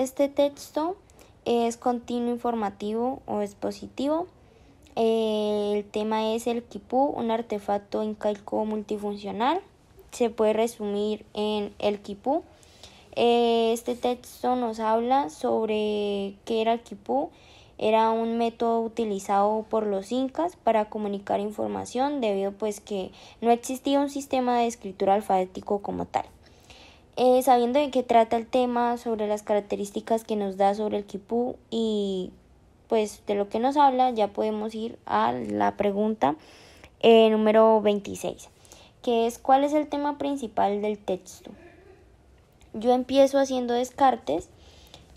Este texto es continuo informativo o expositivo. El tema es el quipú, un artefacto incaico multifuncional. Se puede resumir en el quipú. Este texto nos habla sobre qué era el quipú. Era un método utilizado por los incas para comunicar información debido pues que no existía un sistema de escritura alfabético como tal. Sabiendo de qué trata el tema, sobre las características que nos da sobre el quipú y pues de lo que nos habla, ya podemos ir a la pregunta número 26, que es ¿cuál es el tema principal del texto? Yo empiezo haciendo descartes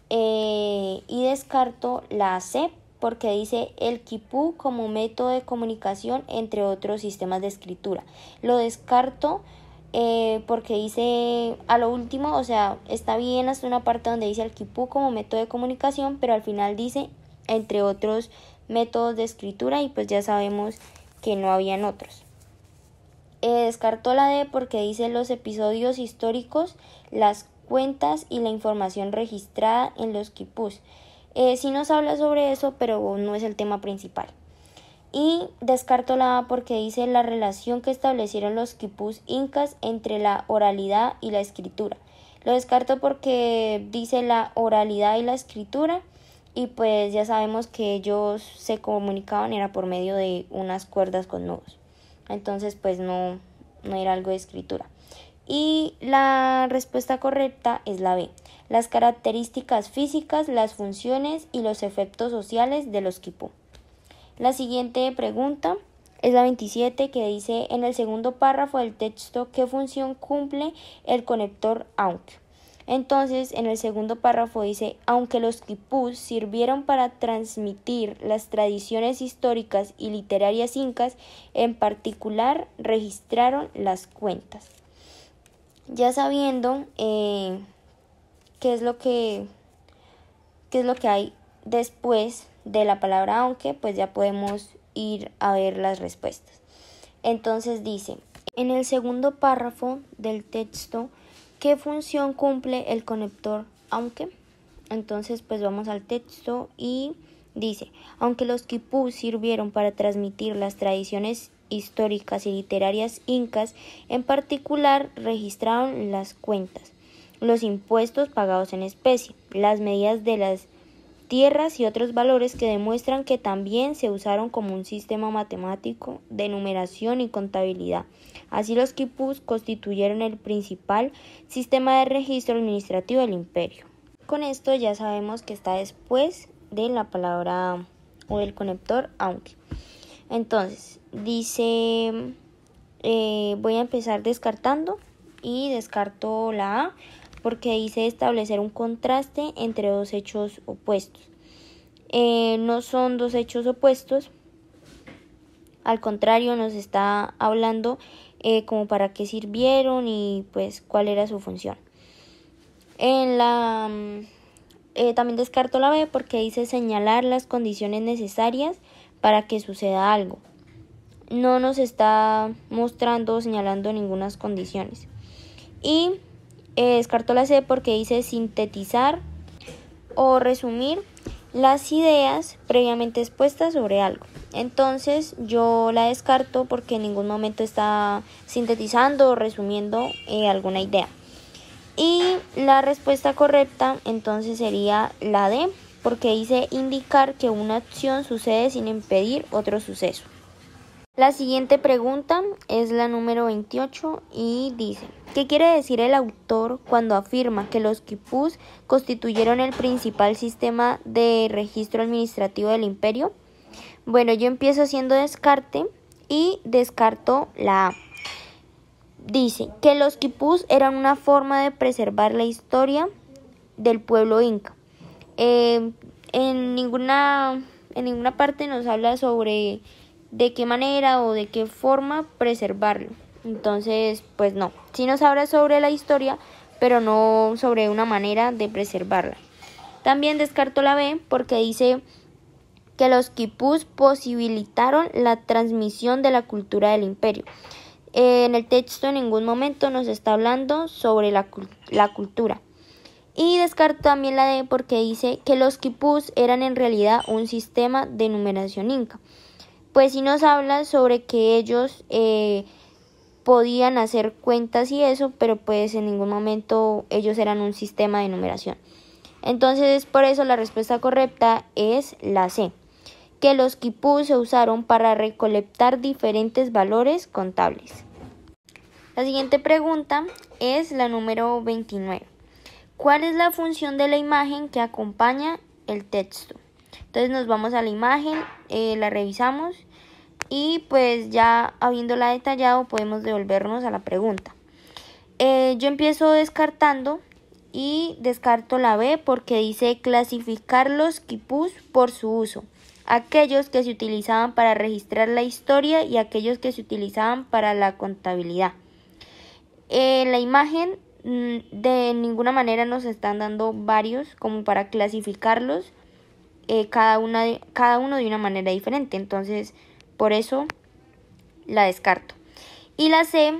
y descarto la C porque dice el quipú como método de comunicación entre otros sistemas de escritura. Lo descarto porque dice a lo último, o sea, está bien hasta una parte donde dice el quipú como método de comunicación, pero al final dice entre otros métodos de escritura y pues ya sabemos que no habían otros. Descartó la D porque dice los episodios históricos, las cuentas y la información registrada en los quipús. Sí nos habla sobre eso, pero no es el tema principal. Y descarto la A porque dice la relación que establecieron los quipús incas entre la oralidad y la escritura. Lo descarto porque dice la oralidad y la escritura y pues ya sabemos que ellos se comunicaban era por medio de unas cuerdas con nudos. Entonces pues no era algo de escritura. Y la respuesta correcta es la B. Las características físicas, las funciones y los efectos sociales de los quipú. La siguiente pregunta es la 27 que dice en el segundo párrafo del texto ¿qué función cumple el conector aunque? Entonces en el segundo párrafo dice aunque los quipús sirvieron para transmitir las tradiciones históricas y literarias incas, en particular registraron las cuentas. Ya sabiendo qué es lo que hay después de la palabra aunque, pues ya podemos ir a ver las respuestas. Entonces dice, en el segundo párrafo del texto, ¿qué función cumple el conector aunque? Entonces pues vamos al texto y dice, aunque los quipús sirvieron para transmitir las tradiciones históricas y literarias incas, en particular registraron las cuentas, los impuestos pagados en especie, las medidas de las tierras y otros valores que demuestran que también se usaron como un sistema matemático de numeración y contabilidad. Así los quipús constituyeron el principal sistema de registro administrativo del imperio. Con esto ya sabemos que está después de la palabra o del conector aunque. Entonces dice, voy a empezar descartando y descarto la A porque dice establecer un contraste entre dos hechos opuestos. No son dos hechos opuestos, al contrario nos está hablando como para qué sirvieron y pues cuál era su función. También descarto la B porque dice señalar las condiciones necesarias para que suceda algo. No nos está mostrando o señalando ninguna condiciones. Y descarto la C porque dice sintetizar o resumir las ideas previamente expuestas sobre algo. Entonces yo la descarto porque en ningún momento está sintetizando o resumiendo alguna idea. Y la respuesta correcta entonces sería la D porque dice indicar que una acción sucede sin impedir otro suceso. La siguiente pregunta es la número 28 y dice, ¿qué quiere decir el autor cuando afirma que los quipús constituyeron el principal sistema de registro administrativo del imperio? Bueno, yo empiezo haciendo descarte y descarto la A. Dice que los quipús eran una forma de preservar la historia del pueblo inca. En ninguna parte nos habla sobre de qué manera o de qué forma preservarlo. Entonces, pues no. Sí nos habla sobre la historia, pero no sobre una manera de preservarla. También descarto la B porque dice que los quipús posibilitaron la transmisión de la cultura del imperio. En el texto en ningún momento nos está hablando sobre la cultura. Y descarto también la D porque dice que los quipús eran en realidad un sistema de numeración inca. Pues sí nos habla sobre que ellos podían hacer cuentas y eso, pero pues en ningún momento ellos eran un sistema de numeración. Entonces, por eso la respuesta correcta es la C, que los quipús se usaron para recolectar diferentes valores contables. La siguiente pregunta es la número 29. ¿Cuál es la función de la imagen que acompaña el texto? Entonces nos vamos a la imagen, la revisamos y pues ya habiéndola detallado podemos devolvernos a la pregunta. Yo empiezo descartando y descarto la B porque dice clasificar los quipús por su uso. Aquellos que se utilizaban para registrar la historia y aquellos que se utilizaban para la contabilidad. La imagen de ninguna manera nos están dando varios como para clasificarlos cada uno de una manera diferente, entonces por eso la descarto. Y la C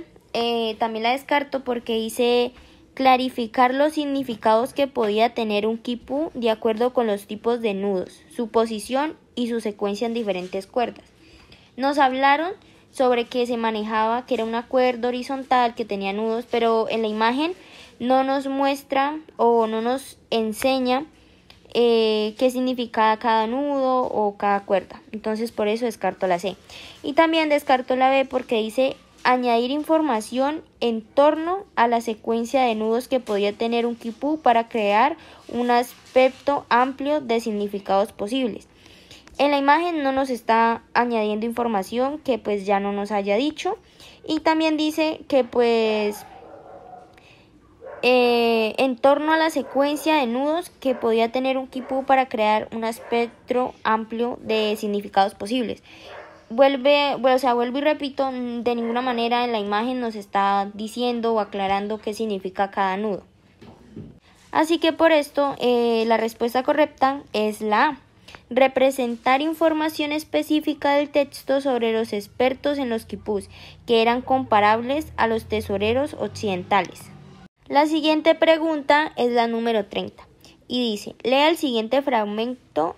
también la descarto porque dice clarificar los significados que podía tener un quipú de acuerdo con los tipos de nudos, su posición y su secuencia en diferentes cuerdas. Nos hablaron sobre que se manejaba, que era una cuerda horizontal que tenía nudos, pero en la imagen no nos muestra o no nos enseña qué significa cada nudo o cada cuerda. Entonces por eso descarto la C. Y también descarto la B porque dice añadir información en torno a la secuencia de nudos que podía tener un quipú para crear un aspecto amplio de significados posibles. En la imagen no nos está añadiendo información que pues ya no nos haya dicho, y también dice que pues en torno a la secuencia de nudos que podía tener un quipú para crear un espectro amplio de significados posibles. Vuelvo y repito, de ninguna manera en la imagen nos está diciendo o aclarando qué significa cada nudo. Así que por esto la respuesta correcta es la A. Representar información específica del texto sobre los expertos en los quipús, que eran comparables a los tesoreros occidentales. La siguiente pregunta es la número 30 y dice, lea el siguiente fragmento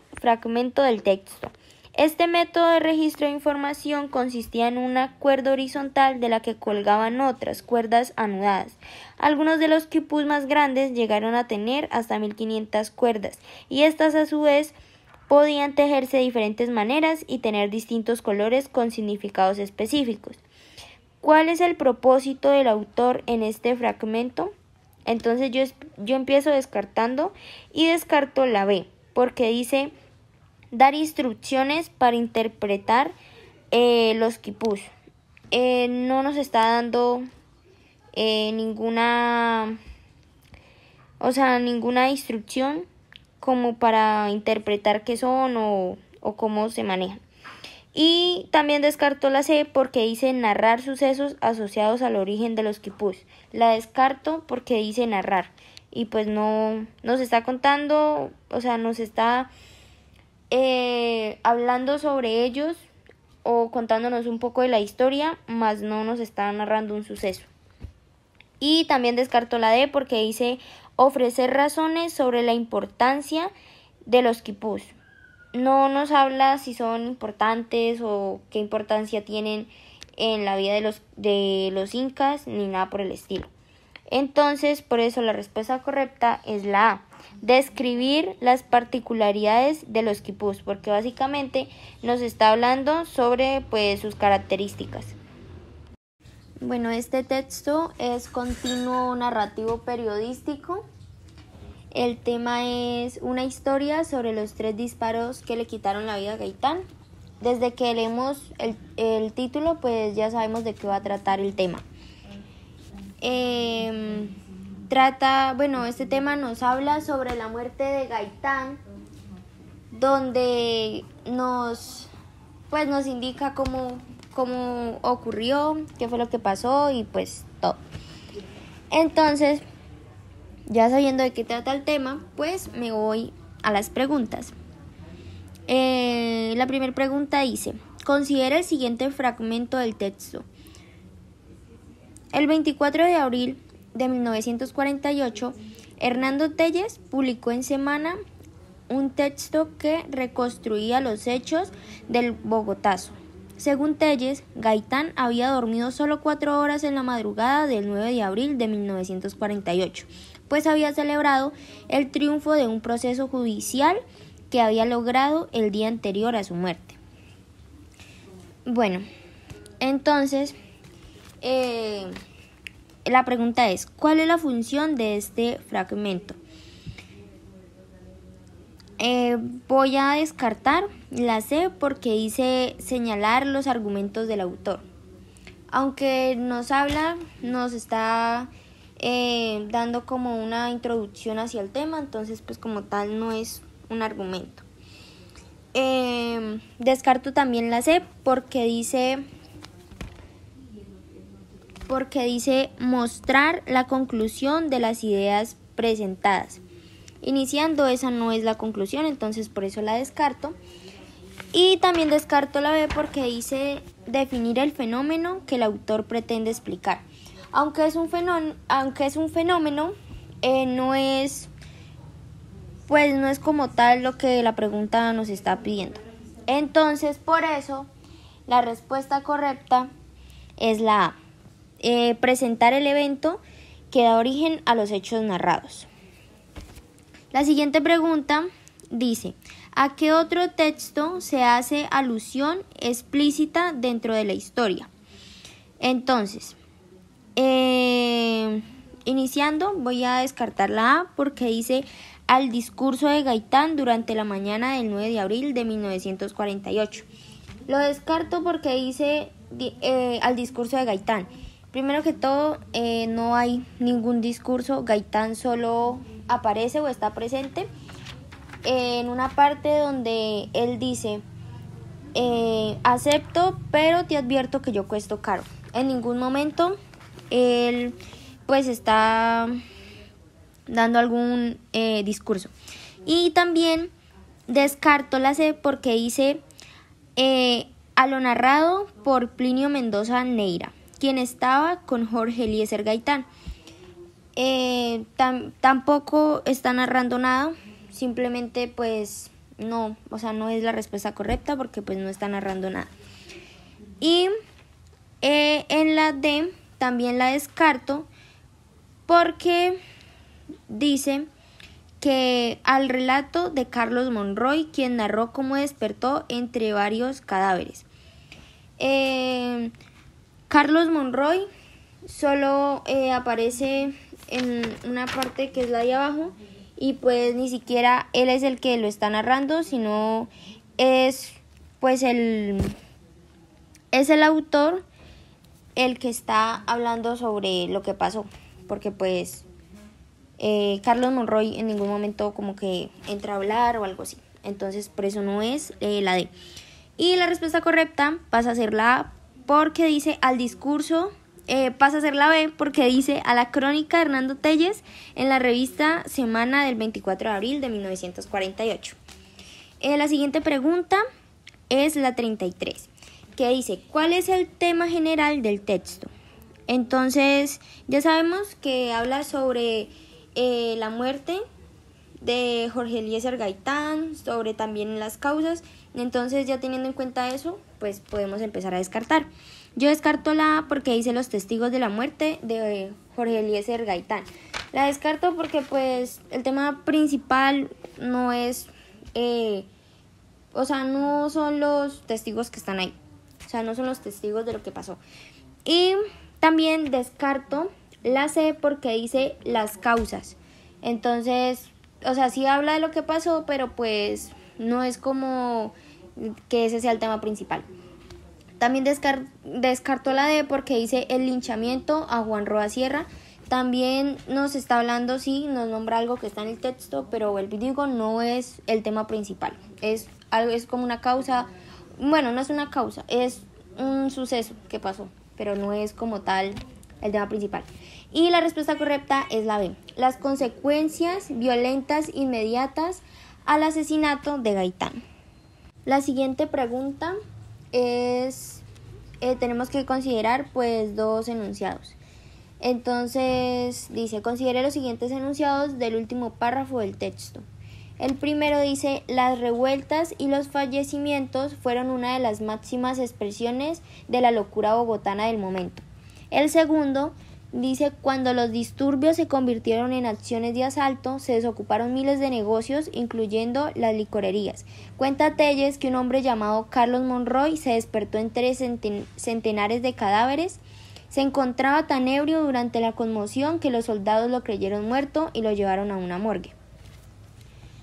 del texto. Este método de registro de información consistía en una cuerda horizontal de la que colgaban otras cuerdas anudadas. Algunos de los quipús más grandes llegaron a tener hasta 1500 cuerdas y estas a su vez podían tejerse de diferentes maneras y tener distintos colores con significados específicos. ¿Cuál es el propósito del autor en este fragmento? Entonces yo empiezo descartando y descarto la B, porque dice dar instrucciones para interpretar los quipús. No nos está dando ninguna instrucción como para interpretar qué son o cómo se manejan. Y también descarto la C porque dice narrar sucesos asociados al origen de los quipús. La descarto porque dice narrar y pues no nos está contando, nos está hablando sobre ellos o contándonos un poco de la historia, más no nos está narrando un suceso. Y también descarto la D porque dice ofrecer razones sobre la importancia de los quipús. No nos habla si son importantes o qué importancia tienen en la vida de los incas ni nada por el estilo. Entonces, por eso la respuesta correcta es la A, describir las particularidades de los quipús, porque básicamente nos está hablando sobre pues sus características. Bueno, este texto es continuo narrativo periodístico. El tema es una historia sobre los 3 disparos que le quitaron la vida a Gaitán. Desde que leemos el título, pues ya sabemos de qué va a tratar el tema. Este tema nos habla sobre la muerte de Gaitán, donde nos indica cómo ocurrió, qué fue lo que pasó y pues todo. Entonces, ya sabiendo de qué trata el tema, pues me voy a las preguntas. La primera pregunta dice, considera el siguiente fragmento del texto. El 24 de abril de 1948, Hernando Telles publicó en Semana un texto que reconstruía los hechos del Bogotazo. Según Telles, Gaitán había dormido solo 4 horas en la madrugada del 9 de abril de 1948, pues había celebrado el triunfo de un proceso judicial que había logrado el día anterior a su muerte. Bueno, entonces, la pregunta es, ¿cuál es la función de este fragmento? Voy a descartar la C porque dice señalar los argumentos del autor. Aunque nos está dando como una introducción hacia el tema, entonces pues como tal no es un argumento. Descarto también la C porque dice mostrar la conclusión de las ideas presentadas. Iniciando, esa no es la conclusión, entonces por eso la descarto. Y también descarto la B porque dice definir el fenómeno que el autor pretende explicar. Aunque es un fenómeno, no es como tal lo que la pregunta nos está pidiendo. Entonces, por eso, la respuesta correcta es la A. Presentar el evento que da origen a los hechos narrados. La siguiente pregunta dice, ¿a qué otro texto se hace alusión explícita dentro de la historia? Entonces, iniciando, voy a descartar la A porque dice al discurso de Gaitán durante la mañana del 9 de abril de 1948. Lo descarto porque dice al discurso de Gaitán. Primero que todo, no hay ningún discurso, Gaitán solo aparece o está presente en una parte donde él dice acepto, pero te advierto que yo cuesto caro. En ningún momento él pues está dando algún discurso. Y también descarto la C porque dice a lo narrado por Plinio Mendoza Neira, quien estaba con Jorge Eliezer Gaitán. Tampoco está narrando nada, simplemente pues no es la respuesta correcta porque pues no está narrando nada. Y en la D también la descarto porque dice que al relato de Carlos Monroy, quien narró cómo despertó entre varios cadáveres. Carlos Monroy solo aparece en una parte que es la de abajo y pues ni siquiera él es el que lo está narrando, sino es pues es el autor el que está hablando sobre lo que pasó, porque pues Carlos Monroy en ningún momento como que entra a hablar o algo así, entonces por eso no es la D. Y la respuesta correcta pasa a ser la A porque dice al discurso, pasa a ser la B porque dice a la crónica de Hernando Telles en la revista Semana del 24 de abril de 1948. La siguiente pregunta es la 33, que dice ¿cuál es el tema general del texto? Entonces ya sabemos que habla sobre la muerte de Jorge Eliezer Gaitán, sobre también las causas. Entonces ya teniendo en cuenta eso, pues podemos empezar a descartar. Yo descarto la A porque dice los testigos de la muerte de Jorge Eliezer Gaitán. La descarto porque pues el tema principal no es, no son los testigos que están ahí. No son los testigos de lo que pasó. Y también descarto la C porque dice las causas. Entonces, sí habla de lo que pasó, pero pues no es como que ese sea el tema principal. También descarto la D porque dice el linchamiento a Juan Roa Sierra. También nos está hablando, sí, nos nombra algo que está en el texto, pero el digo no es el tema principal. Es como una causa, bueno, no es una causa, es un suceso que pasó, pero no es como tal el tema principal. Y la respuesta correcta es la B, las consecuencias violentas inmediatas al asesinato de Gaitán. La siguiente pregunta es, tenemos que considerar pues dos enunciados. Entonces dice, considere los siguientes enunciados del último párrafo del texto. El primero dice, las revueltas y los fallecimientos fueron una de las máximas expresiones de la locura bogotana del momento. El segundo dice, cuando los disturbios se convirtieron en acciones de asalto, se desocuparon miles de negocios, incluyendo las licorerías. Cuenta Telles que un hombre llamado Carlos Monroy se despertó entre centenares de cadáveres. Se encontraba tan ebrio durante la conmoción que los soldados lo creyeron muerto y lo llevaron a una morgue.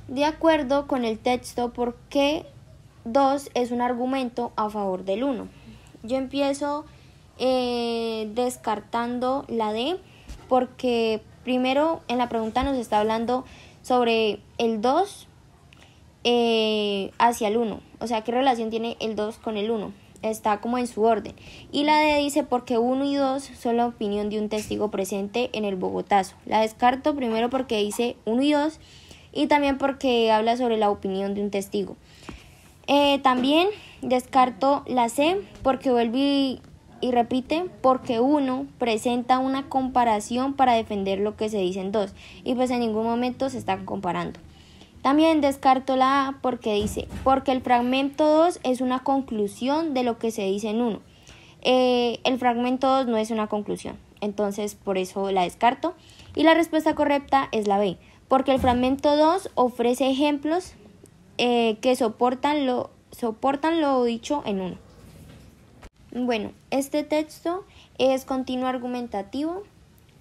De acuerdo con el texto, ¿por qué 2 es un argumento a favor del 1? Yo empiezo descartando la D, porque primero en la pregunta nos está hablando sobre el 2 hacia el 1, o sea, ¿qué relación tiene el 2 con el 1? Está como en su orden. Y la D dice porque 1 y 2 son la opinión de un testigo presente en el Bogotazo. La descarto primero porque dice 1 y 2 y también porque habla sobre la opinión de un testigo. También descarto la C porque vuelve y repite porque 1 presenta una comparación para defender lo que se dice en 2 y pues en ningún momento se están comparando. También descarto la A porque dice, porque el fragmento 2 es una conclusión de lo que se dice en 1. El fragmento 2 no es una conclusión, entonces por eso la descarto. Y la respuesta correcta es la B, porque el fragmento 2 ofrece ejemplos que soportan lo dicho en 1. Bueno, este texto es continuo argumentativo.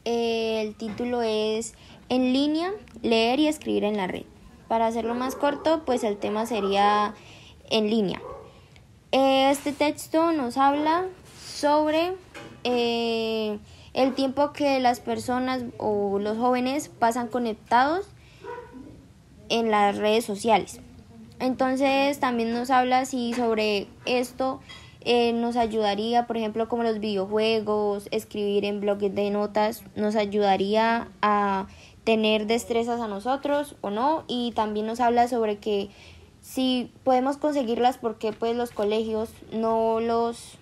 El título es En línea, leer y escribir en la red. Para hacerlo más corto, pues el tema sería en línea. Este texto nos habla sobre el tiempo que las personas o los jóvenes pasan conectados en las redes sociales. Entonces también nos habla si sobre esto nos ayudaría, por ejemplo, como los videojuegos, escribir en bloques de notas, nos ayudaría a tener destrezas a nosotros o no. Y también nos habla sobre que si podemos conseguirlas, porque pues los colegios no los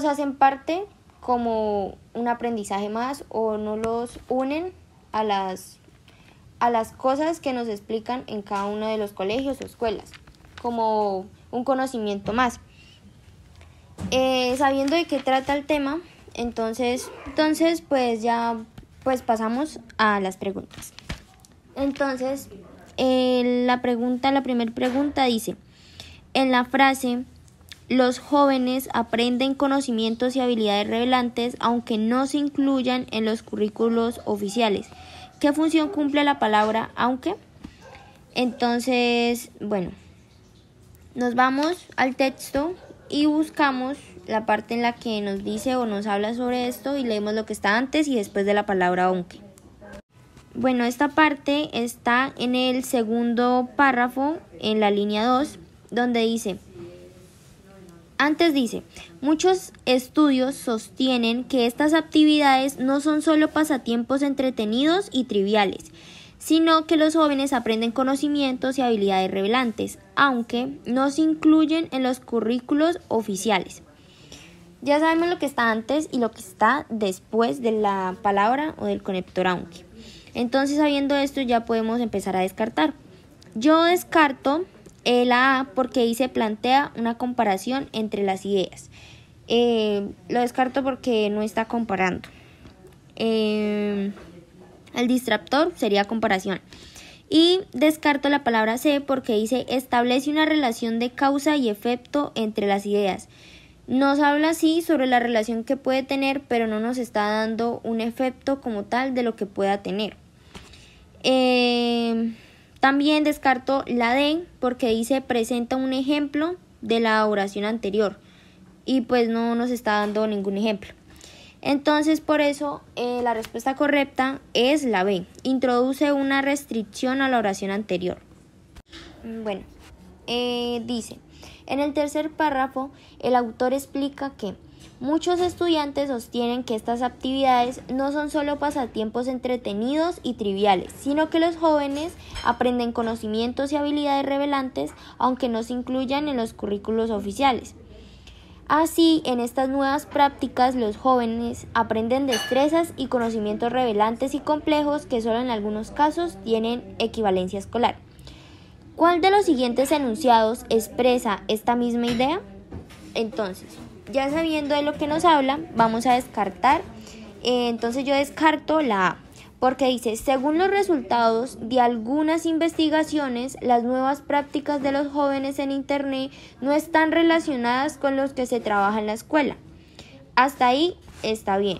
hacen parte como un aprendizaje más o no los unen a las cosas que nos explican en cada uno de los colegios o escuelas como un conocimiento más. Sabiendo de qué trata el tema, entonces pues ya pues pasamos a las preguntas. Entonces la primera pregunta dice, en la frase los jóvenes aprenden conocimientos y habilidades relevantes aunque no se incluyan en los currículos oficiales, ¿qué función cumple la palabra aunque? Entonces, bueno, nos vamos al texto y buscamos la parte en la que nos dice o nos habla sobre esto y leemos lo que está antes y después de la palabra aunque. Bueno, esta parte está en el segundo párrafo, en la línea 2, donde dice, antes dice, muchos estudios sostienen que estas actividades no son solo pasatiempos entretenidos y triviales, sino que los jóvenes aprenden conocimientos y habilidades relevantes, aunque no se incluyen en los currículos oficiales. Ya sabemos lo que está antes y lo que está después de la palabra o del conector aunque. Entonces, sabiendo esto, ya podemos empezar a descartar. Yo descarto la A porque ahí se plantea una comparación entre las ideas. Lo descarto porque no está comparando. El distractor sería comparación. Y descarto la palabra C porque dice establece una relación de causa y efecto entre las ideas. Nos habla así sobre la relación que puede tener, pero no nos está dando un efecto como tal de lo que pueda tener. También descarto la D porque dice presenta un ejemplo de la oración anterior y pues no nos está dando ningún ejemplo. Entonces por eso la respuesta correcta es la B, introduce una restricción a la oración anterior. Bueno, dice, en el tercer párrafo el autor explica que muchos estudiantes sostienen que estas actividades no son solo pasatiempos entretenidos y triviales, sino que los jóvenes aprenden conocimientos y habilidades relevantes, aunque no se incluyan en los currículos oficiales. Así, en estas nuevas prácticas, los jóvenes aprenden destrezas y conocimientos revelantes y complejos que solo en algunos casos tienen equivalencia escolar. ¿Cuál de los siguientes enunciados expresa esta misma idea? Entonces, ya sabiendo de lo que nos habla, vamos a descartar. Entonces yo descarto la A, porque dice, según los resultados de algunas investigaciones, las nuevas prácticas de los jóvenes en Internet no están relacionadas con los que se trabaja en la escuela. Hasta ahí está bien,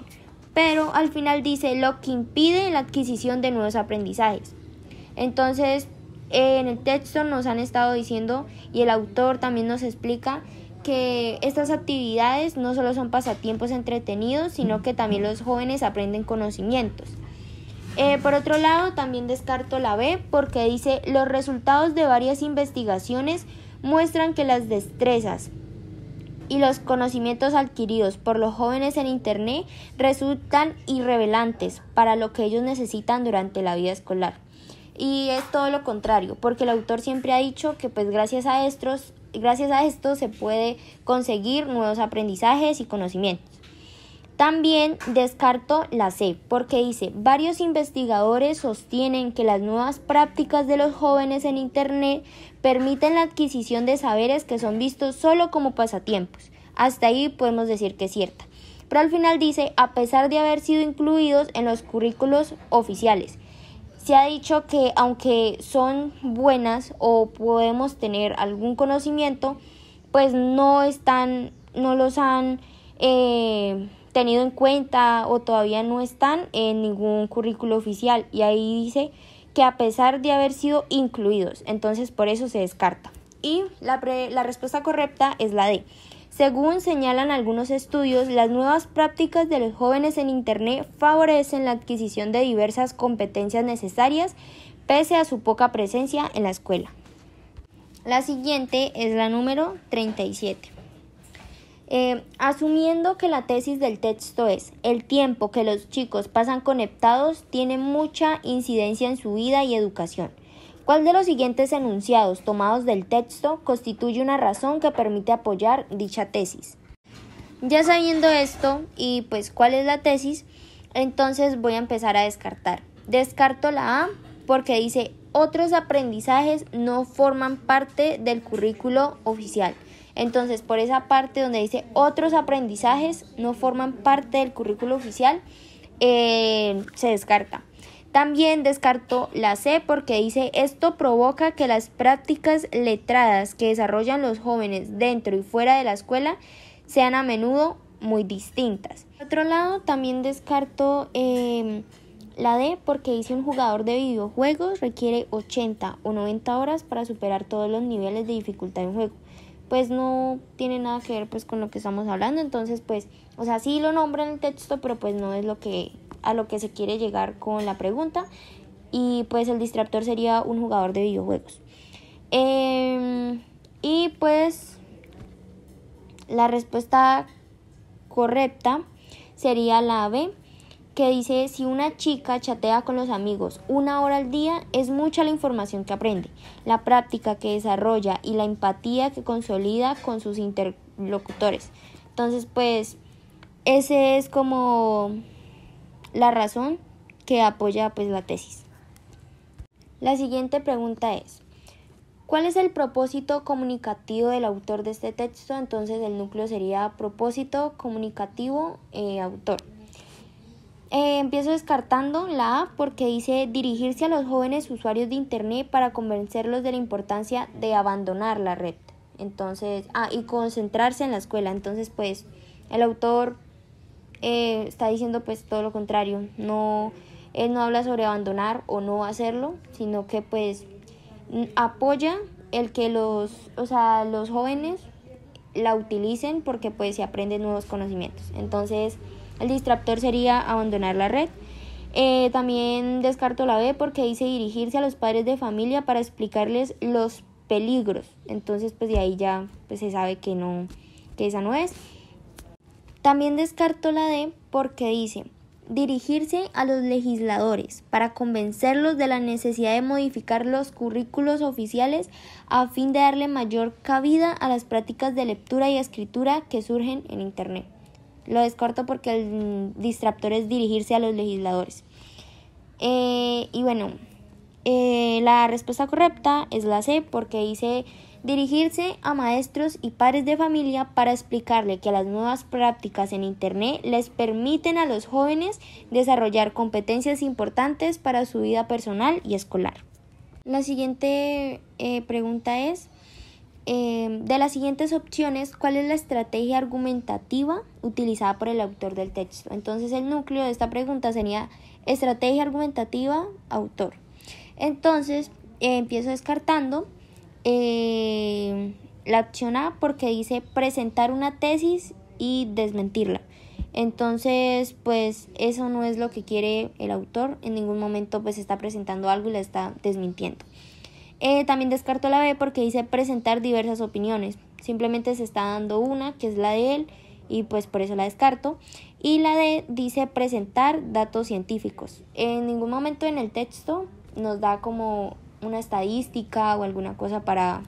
pero al final dice lo que impide la adquisición de nuevos aprendizajes. Entonces, en el texto nos han estado diciendo, y el autor también nos explica, que estas actividades no solo son pasatiempos entretenidos, sino que también los jóvenes aprenden conocimientos. Por otro lado, también descarto la B, porque dice, los resultados de varias investigaciones muestran que las destrezas y los conocimientos adquiridos por los jóvenes en Internet resultan irrelevantes para lo que ellos necesitan durante la vida escolar. Y es todo lo contrario, porque el autor siempre ha dicho que pues gracias a esto se puede conseguir nuevos aprendizajes y conocimientos. También descarto la C, porque dice, varios investigadores sostienen que las nuevas prácticas de los jóvenes en Internet permiten la adquisición de saberes que son vistos solo como pasatiempos. Hasta ahí podemos decir que es cierta. Pero al final dice, a pesar de haber sido incluidos en los currículos oficiales. Se ha dicho que aunque son buenas o podemos tener algún conocimiento, pues no los han tenido en cuenta o todavía no están en ningún currículo oficial, y ahí dice que a pesar de haber sido incluidos, entonces por eso se descarta. Y la respuesta correcta es la D. Según señalan algunos estudios, las nuevas prácticas de los jóvenes en Internet favorecen la adquisición de diversas competencias necesarias pese a su poca presencia en la escuela. La siguiente es la número 37. Asumiendo que la tesis del texto es el tiempo que los chicos pasan conectados tiene mucha incidencia en su vida y educación. ¿Cuál de los siguientes enunciados tomados del texto constituye una razón que permite apoyar dicha tesis? Ya sabiendo esto y pues cuál es la tesis, entonces voy a empezar a descartar. Descarto la A porque dice otros aprendizajes no forman parte del currículo oficial. Entonces, por esa parte donde dice otros aprendizajes no forman parte del currículo oficial, se descarta. También descarto la C porque dice esto provoca que las prácticas letradas que desarrollan los jóvenes dentro y fuera de la escuela sean a menudo muy distintas. Por otro lado, también descarto la D porque dice un jugador de videojuegos requiere 80 o 90 horas para superar todos los niveles de dificultad en un juego. Pues no tiene nada que ver pues con lo que estamos hablando, entonces pues, o sea, sí lo nombra en el texto, pero pues no es a lo que se quiere llegar con la pregunta, y pues el distractor sería un jugador de videojuegos. Y pues la respuesta correcta sería la B, que dice si una chica chatea con los amigos 1 hora al día, es mucha la información que aprende, la práctica que desarrolla y la empatía que consolida con sus interlocutores. Entonces, pues, ese es como la razón que apoya pues la tesis. La siguiente pregunta es, ¿cuál es el propósito comunicativo del autor de este texto? Entonces, el núcleo sería propósito comunicativo autor. Empiezo descartando la A porque dice dirigirse a los jóvenes usuarios de Internet para convencerlos de la importancia de abandonar la red. Entonces, y concentrarse en la escuela. Entonces, pues, el autor está diciendo pues todo lo contrario. Él no habla sobre abandonar o no hacerlo, sino que pues apoya el que los jóvenes la utilicen porque pues se aprenden nuevos conocimientos. Entonces, el distractor sería abandonar la red. También descarto la B porque dice dirigirse a los padres de familia para explicarles los peligros. Entonces, pues de ahí ya pues, se sabe que esa no es. También descarto la D porque dice dirigirse a los legisladores para convencerlos de la necesidad de modificar los currículos oficiales a fin de darle mayor cabida a las prácticas de lectura y escritura que surgen en Internet. Lo descarto porque el distractor es dirigirse a los legisladores. La respuesta correcta es la C, porque dice dirigirse a maestros y padres de familia para explicarle que las nuevas prácticas en Internet les permiten a los jóvenes desarrollar competencias importantes para su vida personal y escolar. La siguiente pregunta es, de las siguientes opciones, ¿cuál es la estrategia argumentativa utilizada por el autor del texto? Entonces el núcleo de esta pregunta sería estrategia argumentativa, autor. Entonces empiezo descartando la opción A, porque dice presentar una tesis y desmentirla. Entonces, pues eso no es lo que quiere el autor. En ningún momento pues está presentando algo y la está desmintiendo. También descarto la B, porque dice presentar diversas opiniones. Simplemente se está dando una, que es la de él, y pues por eso la descarto. Y la D dice presentar datos científicos. En ningún momento en el texto nos da como una estadística o alguna cosa para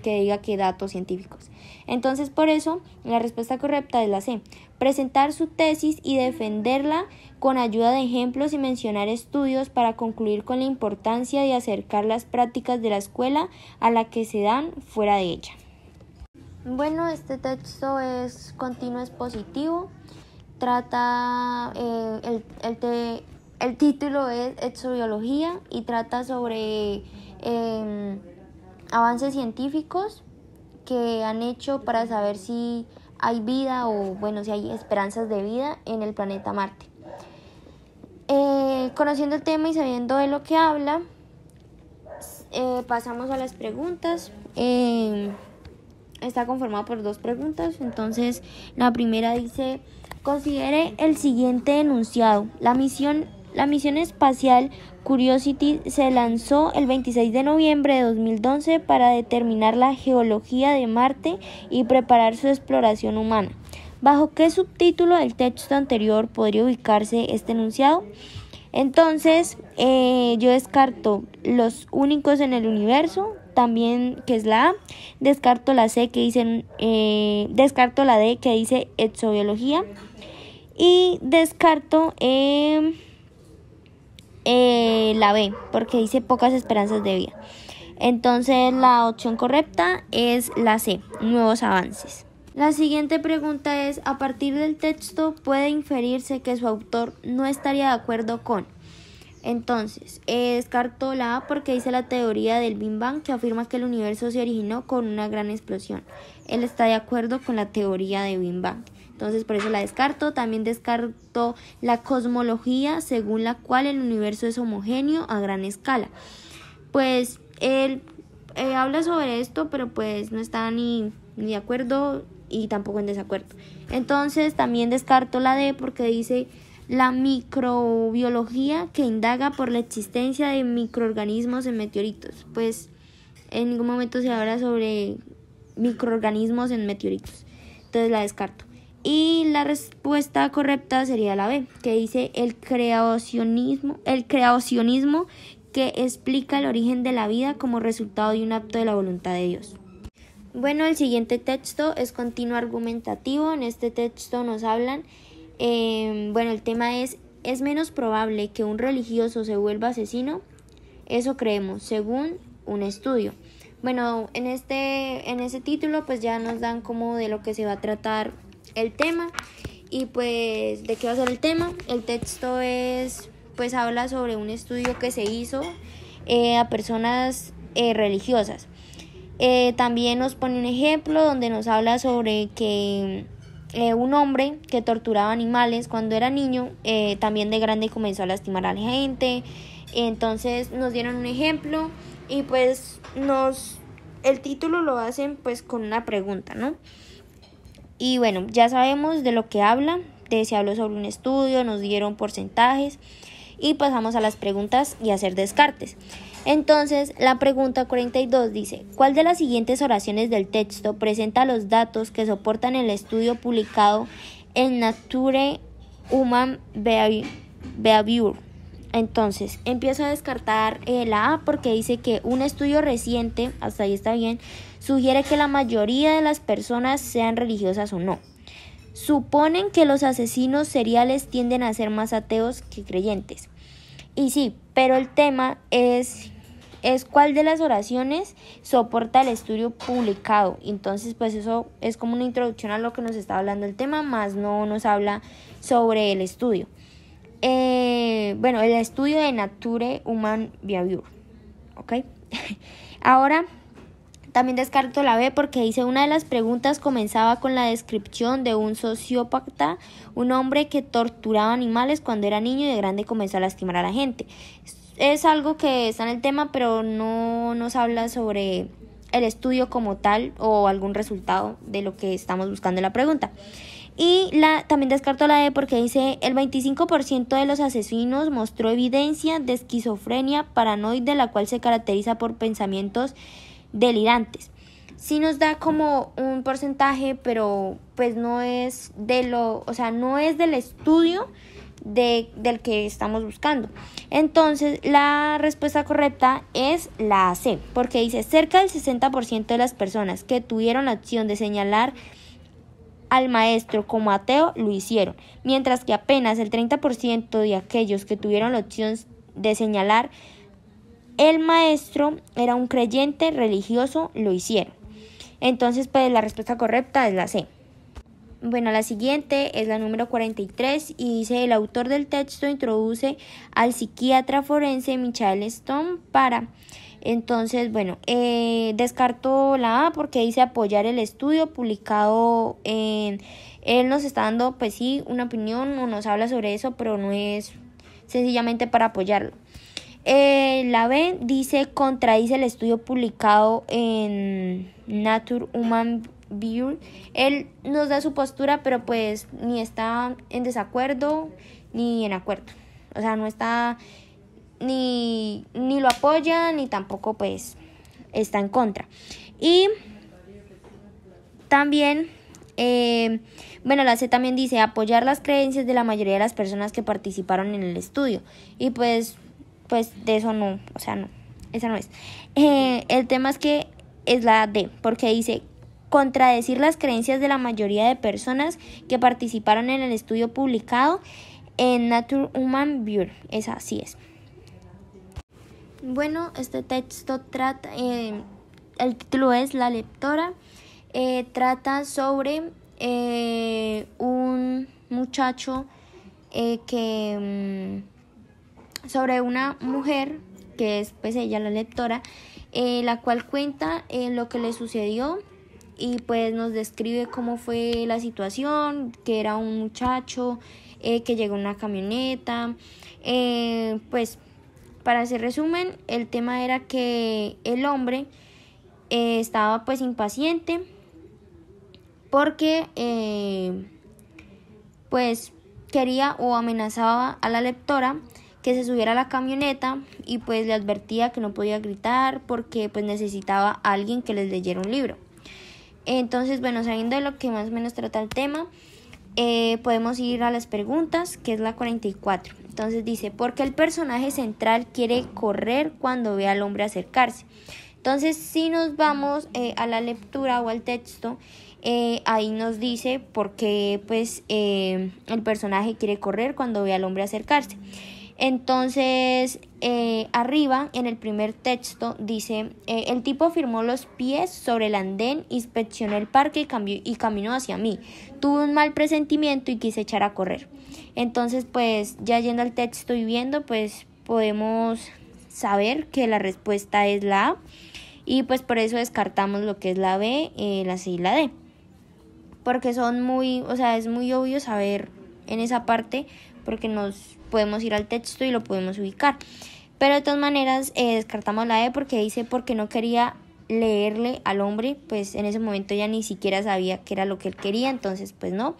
que diga que datos científicos. Entonces, por eso, la respuesta correcta es la C. Presentar su tesis y defenderla con ayuda de ejemplos y mencionar estudios para concluir con la importancia de acercar las prácticas de la escuela a la que se dan fuera de ella. Bueno, este texto es continuo expositivo. Trata el título es Exobiología y trata sobre avances científicos que han hecho para saber si hay vida o si hay esperanzas de vida en el planeta Marte. Conociendo el tema y sabiendo de lo que habla, pasamos a las preguntas. Está conformado por 2 preguntas. Entonces, la primera dice: considere el siguiente enunciado. La misión espacial Curiosity se lanzó el 26 de noviembre de 2012 para determinar la geología de Marte y preparar su exploración humana. ¿Bajo qué subtítulo del texto anterior podría ubicarse este enunciado? Entonces, yo descarto los únicos en el universo, también que es la A, descarto la C que dice, descarto la D que dice exobiología y descarto la B porque dice pocas esperanzas de vida. Entonces la opción correcta es la C, nuevos avances. La siguiente pregunta es: a partir del texto puede inferirse que su autor no estaría de acuerdo con. Entonces, descarto la A porque dice la teoría del Big Bang, que afirma que el universo se originó con una gran explosión. Él está de acuerdo con la teoría de Big Bang. Entonces, por eso la descarto. También descarto la cosmología, según la cual el universo es homogéneo a gran escala. Pues él habla sobre esto, pero pues no está ni de acuerdo y tampoco en desacuerdo. Entonces, también descarto la D porque dice la microbiología, que indaga por la existencia de microorganismos en meteoritos. Pues en ningún momento se habla sobre microorganismos en meteoritos. Entonces la descarto. Y la respuesta correcta sería la B, que dice el creacionismo que explica el origen de la vida como resultado de un acto de la voluntad de Dios. Bueno, el siguiente texto es continuo argumentativo. En este texto nos hablan, el tema es menos probable que un religioso se vuelva asesino. Eso creemos, según un estudio. Bueno, en ese título pues ya nos dan como de lo que se va a tratar el tema y pues de qué va a ser el tema. El texto habla sobre un estudio que se hizo a personas religiosas. También nos pone un ejemplo donde nos habla sobre que un hombre que torturaba animales cuando era niño, también de grande comenzó a lastimar a la gente. Entonces nos dieron un ejemplo y pues el título lo hacen pues con una pregunta, ¿no? Y bueno, ya sabemos de lo que habla. Se habló sobre un estudio, nos dieron porcentajes y pasamos a las preguntas y hacer descartes. Entonces, la pregunta 42 dice: ¿cuál de las siguientes oraciones del texto presenta los datos que soportan el estudio publicado en Nature Human Behavior. Entonces, empiezo a descartar la A porque dice que un estudio reciente, hasta ahí está bien, sugiere que la mayoría de las personas sean religiosas o no. Suponen que los asesinos seriales tienden a ser más ateos que creyentes. Y sí, pero el tema es cuál de las oraciones soporta el estudio publicado. Entonces, pues eso es como una introducción a lo que nos está hablando el tema, más no nos habla sobre el estudio. Bueno, el estudio de Nature Human Behavior, ¿ok? Ahora también descarto la B porque dice una de las preguntas comenzaba con la descripción de un sociópata, un hombre que torturaba animales cuando era niño y de grande comenzó a lastimar a la gente. Es algo que está en el tema, pero no nos habla sobre el estudio como tal o algún resultado de lo que estamos buscando en la pregunta. Y también descarto la D porque dice el 25% de los asesinos mostró evidencia de esquizofrenia paranoide, la cual se caracteriza por pensamientos delirantes. Sí nos da como un porcentaje, pero pues no es no es del estudio del que estamos buscando. Entonces la respuesta correcta es la C, porque dice cerca del 60% de las personas que tuvieron la opción de señalar al maestro como ateo lo hicieron, mientras que apenas el 30% de aquellos que tuvieron la opción de señalar el maestro era un creyente religioso lo hicieron. Entonces, pues la respuesta correcta es la C. Bueno, la siguiente es la número 43 y dice el autor del texto introduce al psiquiatra forense Michael Stone para... Entonces, bueno, descarto la A porque dice apoyar el estudio publicado en... Él nos está dando, pues sí, una opinión o nos habla sobre eso, pero no es sencillamente para apoyarlo. La B dice contradice el estudio publicado en Nature Human Behavior. Él nos da su postura, pero pues ni está en desacuerdo ni en acuerdo. O sea, no está... Ni lo apoya ni tampoco pues está en contra. Y también la C también dice apoyar las creencias de la mayoría de las personas que participaron en el estudio. Y pues de eso no, o sea, no, esa no es. El tema es que es la D, porque dice contradecir las creencias de la mayoría de personas que participaron en el estudio publicado en Nature Human Behavior. Esa sí es. Bueno, este texto trata, el título es La lectora, trata sobre un muchacho sobre una mujer que es pues ella la lectora, la cual cuenta lo que le sucedió y pues nos describe cómo fue la situación, que era un muchacho que llegó en una camioneta, pues para hacer resumen, el tema era que el hombre estaba pues impaciente porque pues quería o amenazaba a la lectora que se subiera a la camioneta y pues le advertía que no podía gritar porque pues necesitaba a alguien que les leyera un libro. Entonces, bueno, sabiendo de lo que más o menos trata el tema, podemos ir a las preguntas, que es la 44. Entonces dice, ¿por qué el personaje central quiere correr cuando ve al hombre acercarse? Entonces, si nos vamos a la lectura o al texto, ahí nos dice por qué pues, el personaje quiere correr cuando ve al hombre acercarse. Entonces, arriba en el primer texto dice, el tipo firmó los pies sobre el andén, inspeccionó el parque y caminó hacia mí. Tuve un mal presentimiento y quise echar a correr. Entonces, pues ya yendo al texto y viendo, pues podemos saber que la respuesta es la A y pues por eso descartamos lo que es la B, la C y la D. Porque es muy obvio saber en esa parte porque nos podemos ir al texto y lo podemos ubicar. Pero de todas maneras descartamos la E porque dice porque no quería leerle al hombre, pues en ese momento ya ni siquiera sabía qué era lo que él quería, entonces pues no.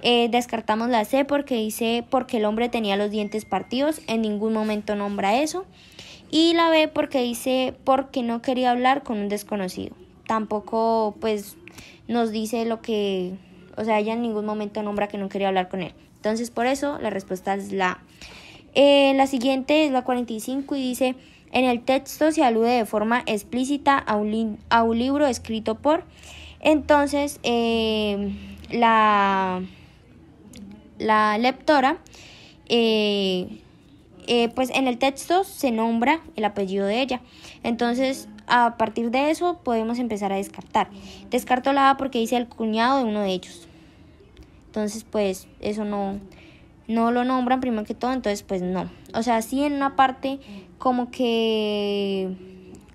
Descartamos la C porque dice porque el hombre tenía los dientes partidos, en ningún momento nombra eso. Y la B porque dice porque no quería hablar con un desconocido, tampoco pues nos dice lo que, o sea, ella en ningún momento nombra que no quería hablar con él. Entonces, por eso la respuesta es la A. La siguiente es la 45 y dice: en el texto se alude de forma explícita a un libro escrito por. Entonces, la lectora, pues en el texto se nombra el apellido de ella. Entonces, a partir de eso podemos empezar a descartar. Descarto la A porque dice el cuñado de uno de ellos. Entonces, pues eso no lo nombran primero que todo, entonces pues no. O sea, sí en una parte como que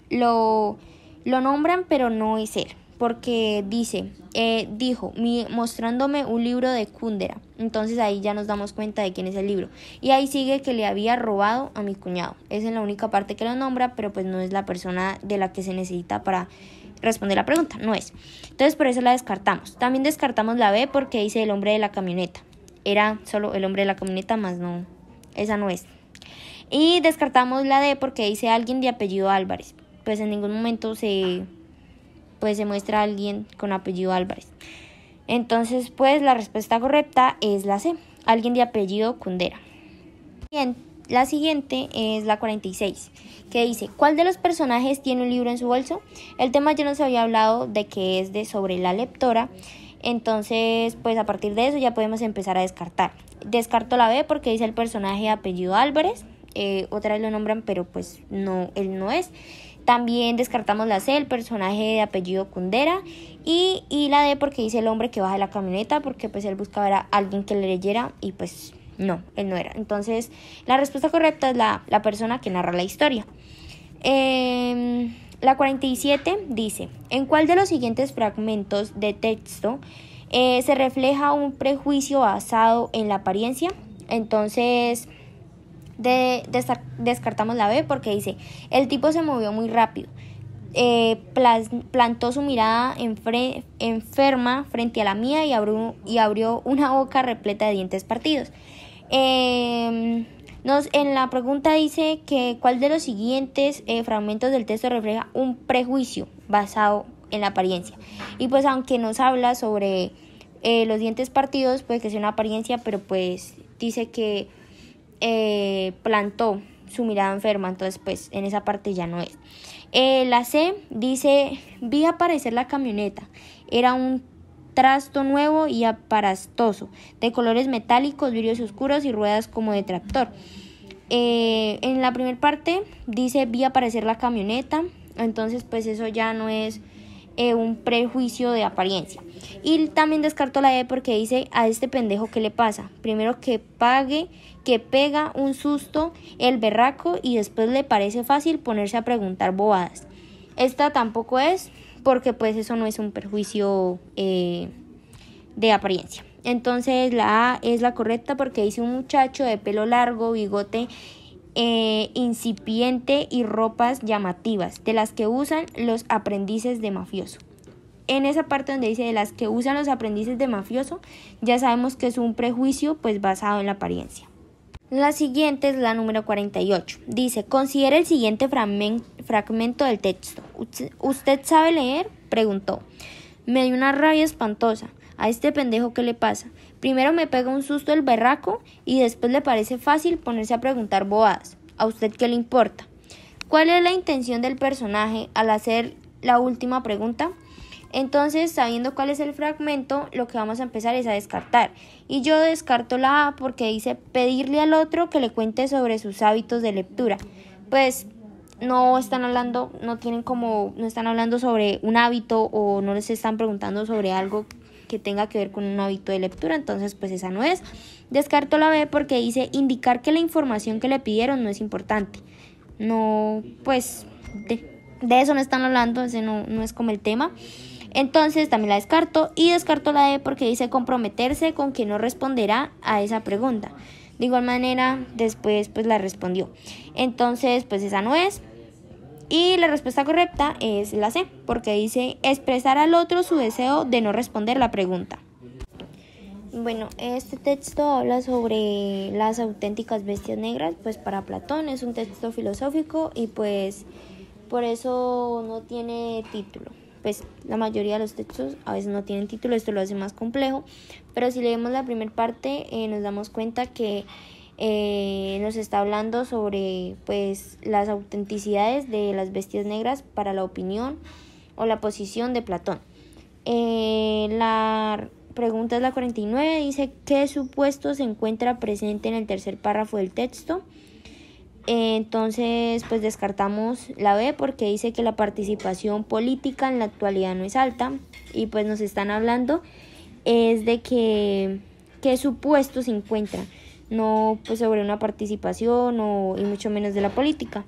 lo nombran, pero no es él. Porque dijo, mostrándome un libro de Kundera. Entonces ahí ya nos damos cuenta de quién es el libro. Y ahí sigue que le había robado a mi cuñado. Esa es la única parte que lo nombra, pero pues no es la persona de la que se necesita para responder la pregunta, no es. Entonces por eso la descartamos. También descartamos la B porque dice el hombre de la camioneta. Era solo el hombre de la camioneta, más no, esa no es. Y descartamos la D porque dice alguien de apellido Álvarez. Pues en ningún momento se muestra a alguien con apellido Álvarez. Entonces, pues la respuesta correcta es la C, alguien de apellido Kundera. Bien, la siguiente es la 46, que dice: ¿cuál de los personajes tiene un libro en su bolso? El tema ya nos había hablado de que es sobre la lectora. Entonces, pues a partir de eso ya podemos empezar a descartar. Descarto la B porque dice el personaje de apellido Álvarez. Otra vez lo nombran, pero pues no, él no es. También descartamos la C, el personaje de apellido Kundera, y la D porque dice el hombre que baja de la camioneta, porque pues él buscaba a alguien que le leyera y pues no, él no era. Entonces la respuesta correcta es la persona que narra la historia. La 47 dice: ¿en cuál de los siguientes fragmentos de texto se refleja un prejuicio basado en la apariencia? Entonces descartamos la B porque dice: el tipo se movió muy rápido, plantó su mirada enferma frente a la mía y abrió una boca repleta de dientes partidos. En la pregunta dice que cuál de los siguientes fragmentos del texto refleja un prejuicio basado en la apariencia. Y pues aunque nos habla sobre los dientes partidos, puede que sea una apariencia, pero pues dice que plantó su mirada enferma, entonces pues en esa parte ya no es. La C dice: vi aparecer la camioneta, era un trasto nuevo y aparatoso, de colores metálicos, vidrios oscuros y ruedas como de tractor. En la primera parte dice: vi aparecer la camioneta, entonces pues eso ya no es un prejuicio de apariencia. Y también descarto la E porque dice: a este pendejo ¿qué le pasa? Primero que pega un susto el berraco y después le parece fácil ponerse a preguntar bobadas. Esta tampoco es, porque pues eso no es un perjuicio de apariencia. Entonces la A es la correcta porque dice: un muchacho de pelo largo, bigote incipiente y ropas llamativas, de las que usan los aprendices de mafioso. En esa parte donde dice de las que usan los aprendices de mafioso, ya sabemos que es un prejuicio pues basado en la apariencia. La siguiente es la número 48. Dice: considere el siguiente fragmento del texto. ¿Usted sabe leer?, preguntó. Me dio una rabia espantosa. ¿A este pendejo qué le pasa? Primero me pega un susto el berraco y después le parece fácil ponerse a preguntar bobadas. ¿A usted qué le importa? ¿Cuál es la intención del personaje al hacer la última pregunta? Entonces, sabiendo cuál es el fragmento, lo que vamos a empezar es a descartar. Y yo descarto la A porque dice: pedirle al otro que le cuente sobre sus hábitos de lectura. Pues no están hablando sobre un hábito, o no les están preguntando sobre algo que tenga que ver con un hábito de lectura. Entonces pues esa no es. Descarto la B porque dice: indicar que la información que le pidieron no es importante. No, pues de eso no están hablando, ese no es como el tema. Entonces también la descarto. Y descarto la D porque dice: comprometerse con que no responderá a esa pregunta. De igual manera después pues la respondió. Entonces pues esa no es. Y la respuesta correcta es la C, porque dice: expresar al otro su deseo de no responder la pregunta. Bueno, este texto habla sobre las auténticas bestias negras. Pues para Platón es un texto filosófico y pues por eso no tiene título. pues la mayoría de los textos a veces no tienen título, esto lo hace más complejo, pero si leemos la primera parte nos damos cuenta que nos está hablando sobre pues las autenticidades de las bestias negras para la opinión o la posición de Platón. La pregunta es la 49, dice ¿qué supuesto se encuentra presente en el tercer párrafo del texto? Entonces pues descartamos la B porque dice que la participación política en la actualidad no es alta y pues nos están hablando es de que qué supuesto se encuentra, no pues sobre una participación y mucho menos de la política.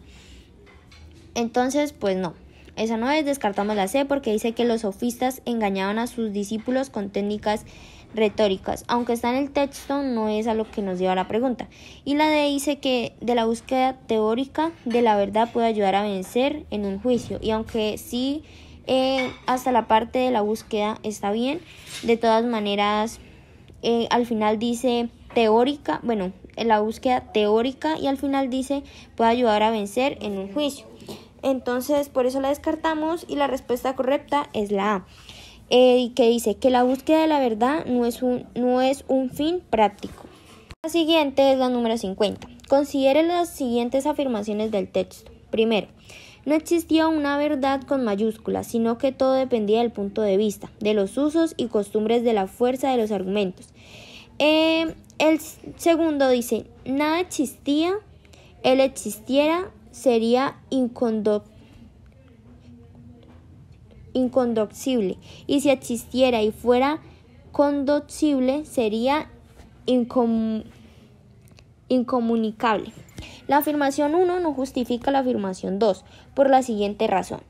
Entonces pues no, esa no es, descartamos la C porque dice que los sofistas engañaban a sus discípulos con técnicas retóricas, aunque está en el texto no es a lo que nos lleva la pregunta. Y la D dice que de la búsqueda teórica de la verdad puede ayudar a vencer en un juicio, y aunque sí hasta la parte de la búsqueda está bien, de todas maneras al final dice teórica, bueno, en la búsqueda teórica, y al final dice puede ayudar a vencer en un juicio. Entonces por eso la descartamos y la respuesta correcta es la A. Que dice que la búsqueda de la verdad no es un fin práctico. La siguiente es la número 50. Considere las siguientes afirmaciones del texto. Primero, no existía una verdad con mayúsculas, sino que todo dependía del punto de vista, de los usos y costumbres, de la fuerza de los argumentos. El segundo dice, nada existía, el existiera sería inconducible, y si existiera y fuera conducible sería incomunicable. La afirmación 1 no justifica la afirmación 2 por la siguiente razón.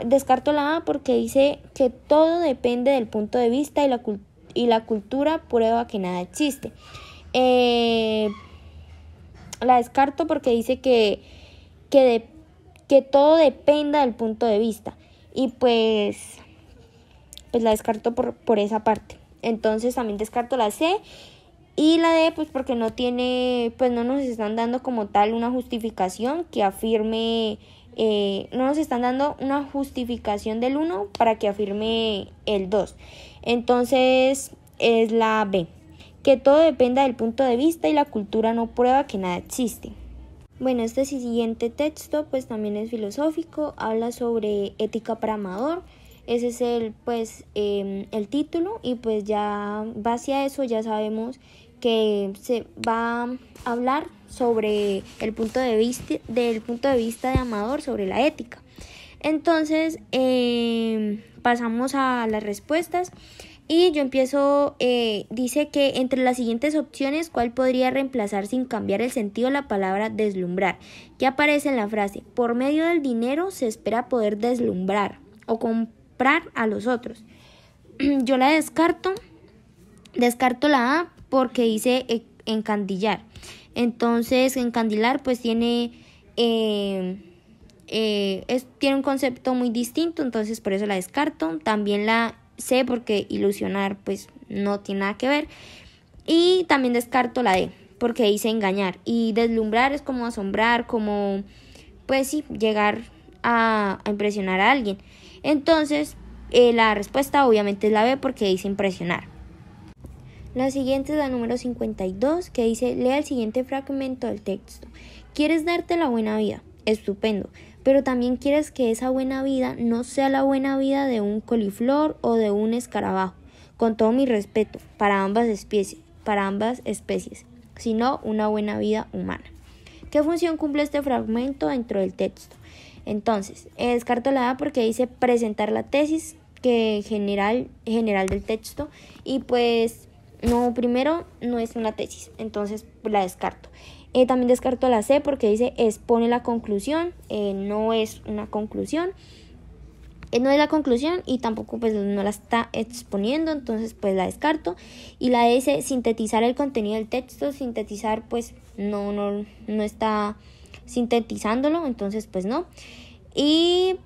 Descarto la A porque dice que todo depende del punto de vista y la cultura prueba que nada existe. La descarto porque dice que todo dependa del punto de vista. Y pues la descarto por esa parte. Entonces también descarto la C y la D pues porque no tiene, pues no nos están dando como tal una justificación que afirme, no nos están dando una justificación del 1 para que afirme el 2. Entonces es la B, que todo dependa del punto de vista y la cultura no prueba que nada existe. Bueno, este siguiente texto pues también es filosófico, habla sobre ética para amador, ese es el título, y pues ya base a eso ya sabemos que se va a hablar sobre del punto de vista de amador sobre la ética. Entonces pasamos a las respuestas. Y yo empiezo, dice que entre las siguientes opciones, ¿cuál podría reemplazar sin cambiar el sentido la palabra deslumbrar? Que aparece en la frase, por medio del dinero se espera poder deslumbrar o comprar a los otros. Yo la descarto la A porque dice encandillar. Entonces, encandilar pues tiene un concepto muy distinto, entonces por eso la descarto. También la C porque ilusionar pues no tiene nada que ver, y también descarto la D porque dice engañar, y deslumbrar es como asombrar, como pues sí, llegar a impresionar a alguien. Entonces la respuesta obviamente es la B porque dice impresionar. La siguiente es la número 52 que dice lea el siguiente fragmento del texto. ¿Quieres darte la buena vida? Estupendo. Pero también quieres que esa buena vida no sea la buena vida de un coliflor o de un escarabajo, con todo mi respeto para ambas especies, sino una buena vida humana. ¿Qué función cumple este fragmento dentro del texto? Entonces, descarto la A porque dice presentar la tesis general del texto, y pues no, primero no es una tesis, entonces la descarto. También descarto la C porque dice expone la conclusión, no es una conclusión, no es la conclusión y tampoco pues no la está exponiendo, entonces pues la descarto. Y la D dice sintetizar el contenido del texto, sintetizar pues no está sintetizándolo, entonces pues no. Y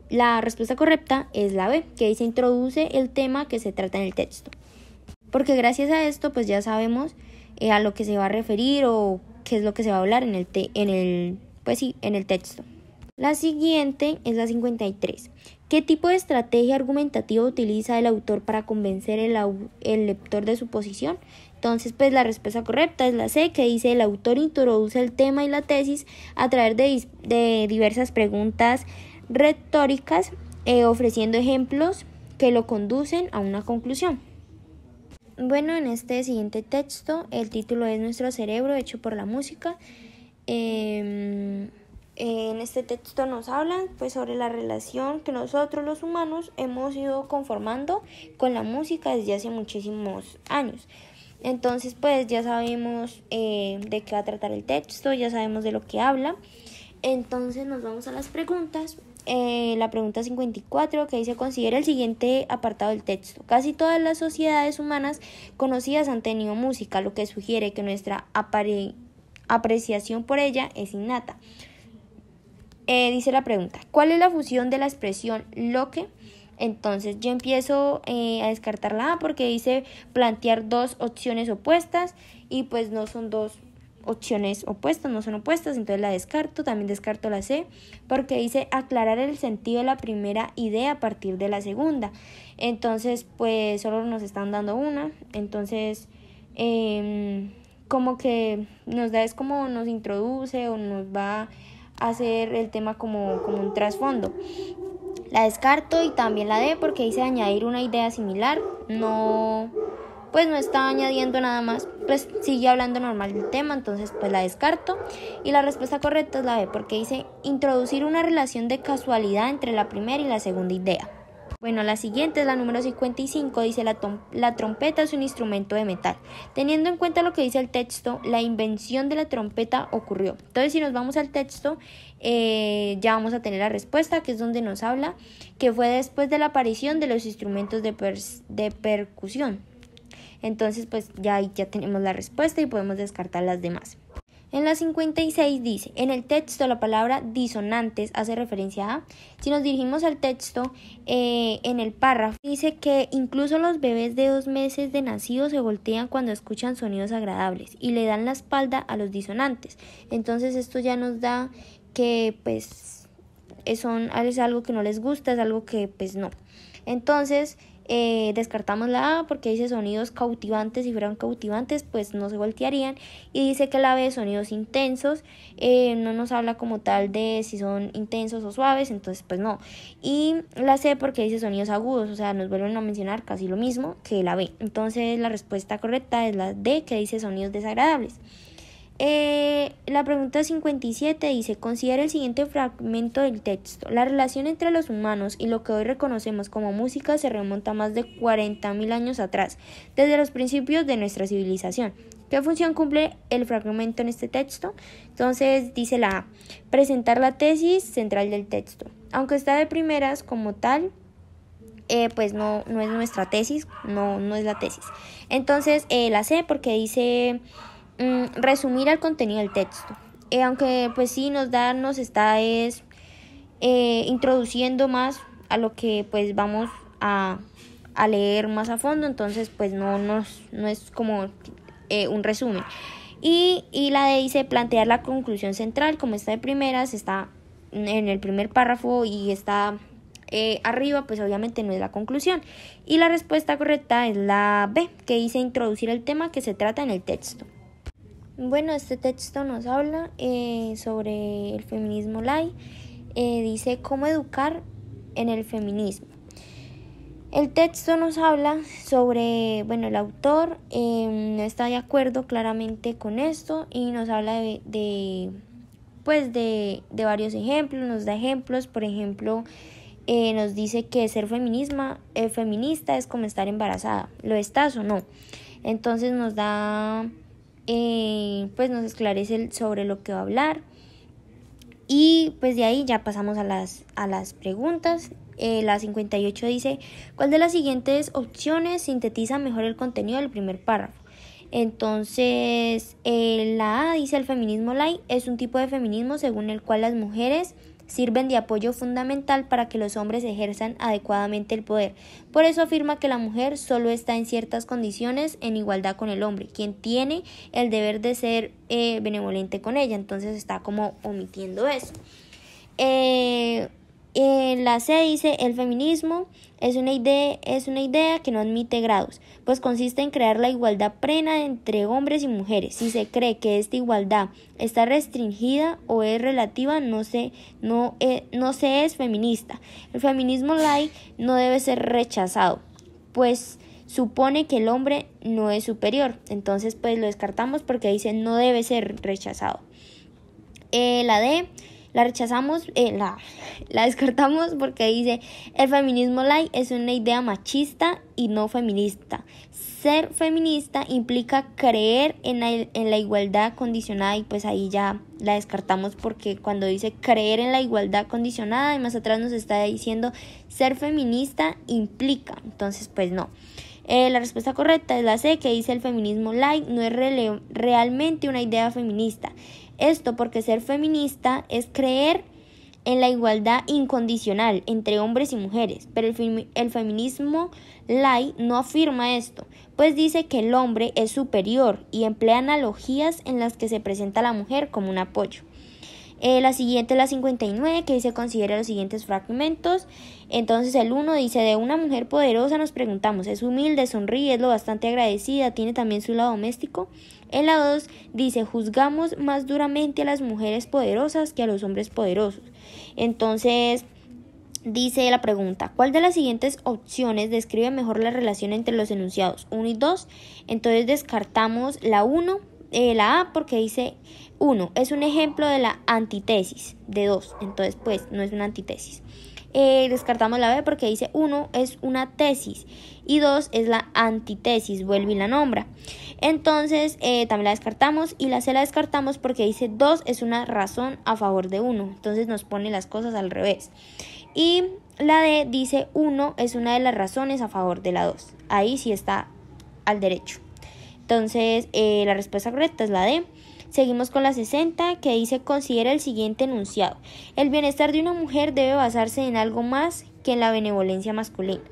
la respuesta correcta es la B, que dice introduce el tema que se trata en el texto, porque gracias a esto pues ya sabemos a lo que se va a referir o qué es lo que se va a hablar en el texto. La siguiente es la 53. ¿Qué tipo de estrategia argumentativa utiliza el autor para convencer el lector de su posición? Entonces, pues la respuesta correcta es la C, que dice: el autor introduce el tema y la tesis a través de diversas preguntas retóricas, ofreciendo ejemplos que lo conducen a una conclusión. Bueno, en este siguiente texto, el título es Nuestro cerebro hecho por la música. En este texto nos hablan pues sobre la relación que nosotros los humanos hemos ido conformando con la música desde hace muchísimos años. Entonces pues ya sabemos de qué va a tratar el texto, ya sabemos de lo que habla. Entonces nos vamos a las preguntas. La pregunta 54, que dice: considera el siguiente apartado del texto. Casi todas las sociedades humanas conocidas han tenido música, lo que sugiere que nuestra apreciación por ella es innata. Dice la pregunta: ¿cuál es la fusión de la expresión lo que? Entonces yo empiezo a descartar la A, porque dice plantear dos opciones opuestas, y pues no son dos opciones opuestas, no son opuestas, entonces la descarto. También descarto la C, porque dice aclarar el sentido de la primera idea a partir de la segunda. Entonces pues solo nos están dando una, entonces como que nos da, es como nos introduce o nos va a hacer el tema como un trasfondo. La descarto. Y también la D, porque dice añadir una idea similar. No está añadiendo nada más, pues sigue hablando normal del tema, entonces pues la descarto. Y la respuesta correcta es la B, porque dice introducir una relación de casualidad entre la primera y la segunda idea. Bueno, la siguiente es la número 55, dice la trompeta es un instrumento de metal. Teniendo en cuenta lo que dice el texto, la invención de la trompeta ocurrió. Entonces, si nos vamos al texto, ya vamos a tener la respuesta, que es donde nos habla que fue después de la aparición de los instrumentos de percusión. Entonces, pues ya tenemos la respuesta y podemos descartar las demás. En la 56 dice: en el texto la palabra disonantes hace referencia a. Si nos dirigimos al texto, en el párrafo dice que incluso los bebés de 2 meses de nacidos se voltean cuando escuchan sonidos agradables y le dan la espalda a los disonantes. Entonces esto ya nos da que pues es algo que no les gusta, es algo que pues no. Entonces descartamos la A, porque dice sonidos cautivantes. Si fueran cautivantes pues no se voltearían. Y dice que la B, sonidos intensos, no nos habla como tal de si son intensos o suaves, entonces pues no. Y la C, porque dice sonidos agudos, o sea nos vuelven a mencionar casi lo mismo que la B. Entonces la respuesta correcta es la D, que dice sonidos desagradables. La pregunta 57 dice: considera el siguiente fragmento del texto. La relación entre los humanos y lo que hoy reconocemos como música se remonta a más de 40.000 años atrás, desde los principios de nuestra civilización. ¿Qué función cumple el fragmento en este texto? Entonces dice la A: presentar la tesis central del texto. Aunque está de primeras como tal, pues no es nuestra tesis, no es la tesis. Entonces la C, porque dice resumir el contenido del texto. Aunque pues sí nos está introduciendo más a lo que pues vamos a leer más a fondo, entonces pues no es como un resumen. Y la D dice plantear la conclusión central. Como está de primeras, está en el primer párrafo y está arriba, pues obviamente no es la conclusión. Y la respuesta correcta es la B, que dice introducir el tema que se trata en el texto. Bueno, este texto nos habla sobre el feminismo light. Dice cómo educar en el feminismo. El texto nos habla sobre, el autor no está de acuerdo claramente con esto y nos habla de varios ejemplos. Nos da ejemplos, por ejemplo, nos dice que ser feminista es como estar embarazada. ¿Lo estás o no? Entonces nos da nos esclarece sobre lo que va a hablar. Y pues de ahí ya pasamos a las preguntas. La 58 dice: ¿cuál de las siguientes opciones sintetiza mejor el contenido del primer párrafo? Entonces la A dice: el feminismo light es un tipo de feminismo según el cual las mujeres sirven de apoyo fundamental para que los hombres ejerzan adecuadamente el poder. Por eso afirma que la mujer solo está en ciertas condiciones en igualdad con el hombre, quien tiene el deber de ser benevolente con ella. Entonces está como omitiendo eso. La C dice, el feminismo es una idea que no admite grados, pues consiste en crear la igualdad plena entre hombres y mujeres. Si se cree que esta igualdad está restringida o es relativa, no se es feminista. El feminismo light no debe ser rechazado, pues supone que el hombre no es superior. Entonces pues lo descartamos porque dice no debe ser rechazado. La D la rechazamos, la descartamos porque dice el feminismo light es una idea machista y no feminista. Ser feminista implica creer en la igualdad condicionada, y pues ahí ya la descartamos porque cuando dice creer en la igualdad condicionada y más atrás nos está diciendo ser feminista implica, entonces pues no. La respuesta correcta es la C, que dice el feminismo light no es realmente una idea feminista. Esto porque ser feminista es creer en la igualdad incondicional entre hombres y mujeres, pero el feminismo light no afirma esto, pues dice que el hombre es superior y emplea analogías en las que se presenta a la mujer como un apoyo. La siguiente es la 59, que dice considera los siguientes fragmentos. Entonces el 1 dice de una mujer poderosa nos preguntamos, ¿es humilde, sonríe, es lo bastante agradecida, tiene también su lado doméstico? En la 2 dice juzgamos más duramente a las mujeres poderosas que a los hombres poderosos. Entonces dice la pregunta, ¿cuál de las siguientes opciones describe mejor la relación entre los enunciados 1 y 2? Entonces descartamos la 1. La A porque dice 1 es un ejemplo de la antítesis de 2, entonces pues no es una antítesis. Descartamos la B porque dice 1 es una tesis y 2 es la antítesis, vuelve y la nombra. Entonces también la descartamos, y la C la descartamos porque dice 2 es una razón a favor de 1, entonces nos pone las cosas al revés. Y la D dice 1 es una de las razones a favor de la 2, ahí sí está al derecho. Entonces, la respuesta correcta es la D. Seguimos con la 60, que dice considera el siguiente enunciado. El bienestar de una mujer debe basarse en algo más que en la benevolencia masculina.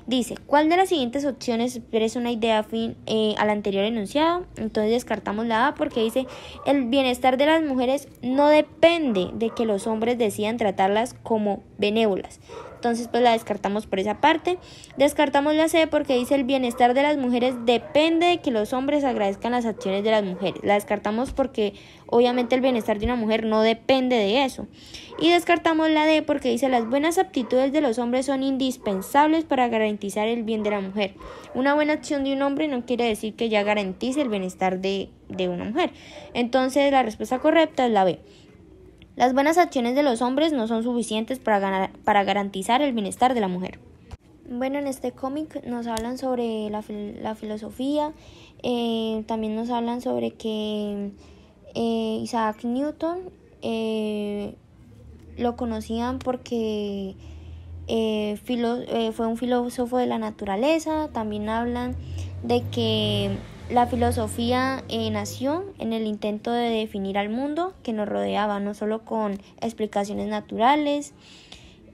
Dice, ¿cuál de las siguientes opciones expresa una idea afín al anterior enunciado? Entonces descartamos la A porque dice, el bienestar de las mujeres no depende de que los hombres decidan tratarlas como benévolas. Entonces pues la descartamos por esa parte. Descartamos la C porque dice el bienestar de las mujeres depende de que los hombres agradezcan las acciones de las mujeres. La descartamos porque obviamente el bienestar de una mujer no depende de eso. Y descartamos la D porque dice las buenas aptitudes de los hombres son indispensables para garantizar el bien de la mujer. Una buena acción de un hombre no quiere decir que ya garantice el bienestar de una mujer. Entonces la respuesta correcta es la B. Las buenas acciones de los hombres no son suficientes para garantizar el bienestar de la mujer. Bueno, en este cómic nos hablan sobre la filosofía, también nos hablan sobre que Isaac Newton lo conocían porque fue un filósofo de la naturaleza. También hablan de que la filosofía nació en el intento de definir al mundo que nos rodeaba, no solo con explicaciones naturales.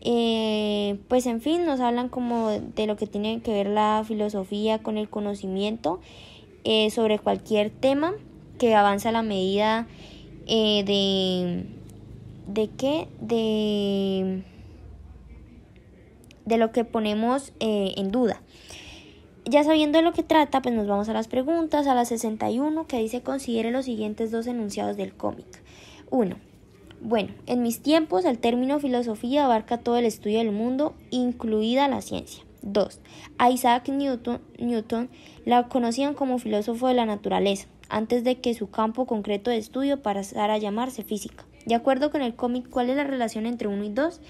Pues en fin, nos hablan como de lo que tiene que ver la filosofía con el conocimiento sobre cualquier tema que avanza a la medida de lo que ponemos en duda. Ya sabiendo de lo que trata, pues nos vamos a las preguntas, a la 61, que dice considere los siguientes dos enunciados del cómic. 1. Bueno, en mis tiempos el término filosofía abarca todo el estudio del mundo, incluida la ciencia. 2. A Isaac Newton la conocían como filósofo de la naturaleza, antes de que su campo concreto de estudio pasara a llamarse física. De acuerdo con el cómic, ¿cuál es la relación entre 1 y 2?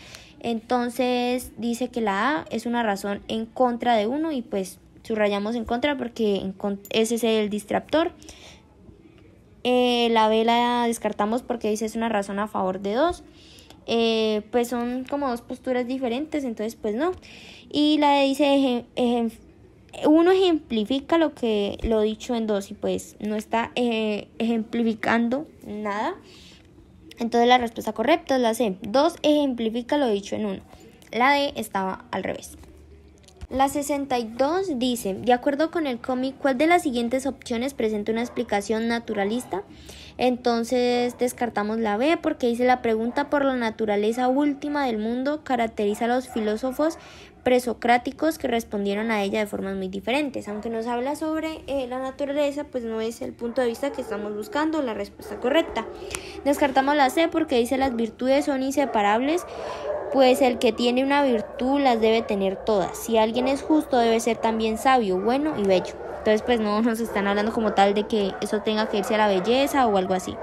Entonces dice que la A es una razón en contra de 1 y pues subrayamos en contra porque ese es el distractor. La B la descartamos porque dice es una razón a favor de 2. Pues son como dos posturas diferentes, entonces pues no. Y la D dice uno ejemplifica lo dicho en 2 y pues no está ejemplificando nada. Entonces la respuesta correcta es la C. 2 ejemplifica lo dicho en 1. La D estaba al revés. La 62 dice, de acuerdo con el cómic, ¿cuál de las siguientes opciones presenta una explicación naturalista? Entonces descartamos la B porque dice la pregunta por la naturaleza última del mundo caracteriza a los filósofos presocráticos que respondieron a ella de formas muy diferentes. Aunque nos habla sobre la naturaleza, pues no es el punto de vista que estamos buscando, la respuesta correcta. Descartamos la C porque dice las virtudes son inseparables, pues el que tiene una virtud las debe tener todas. Si alguien es justo, debe ser también sabio, bueno y bello. Entonces pues no nos están hablando como tal de que eso tenga que irse a la belleza o algo así.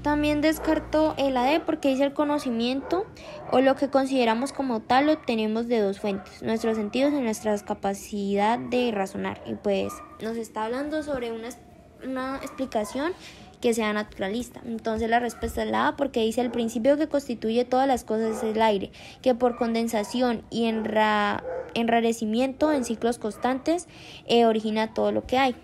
También descarto la D porque dice el conocimiento o lo que consideramos como tal lo obtenemos de dos fuentes, nuestros sentidos y nuestra capacidad de razonar. Y pues nos está hablando sobre una explicación que sea naturalista. Entonces la respuesta es la A porque dice el principio que constituye todas las cosas es el aire, que por condensación y enrarecimiento en ciclos constantes origina todo lo que hay.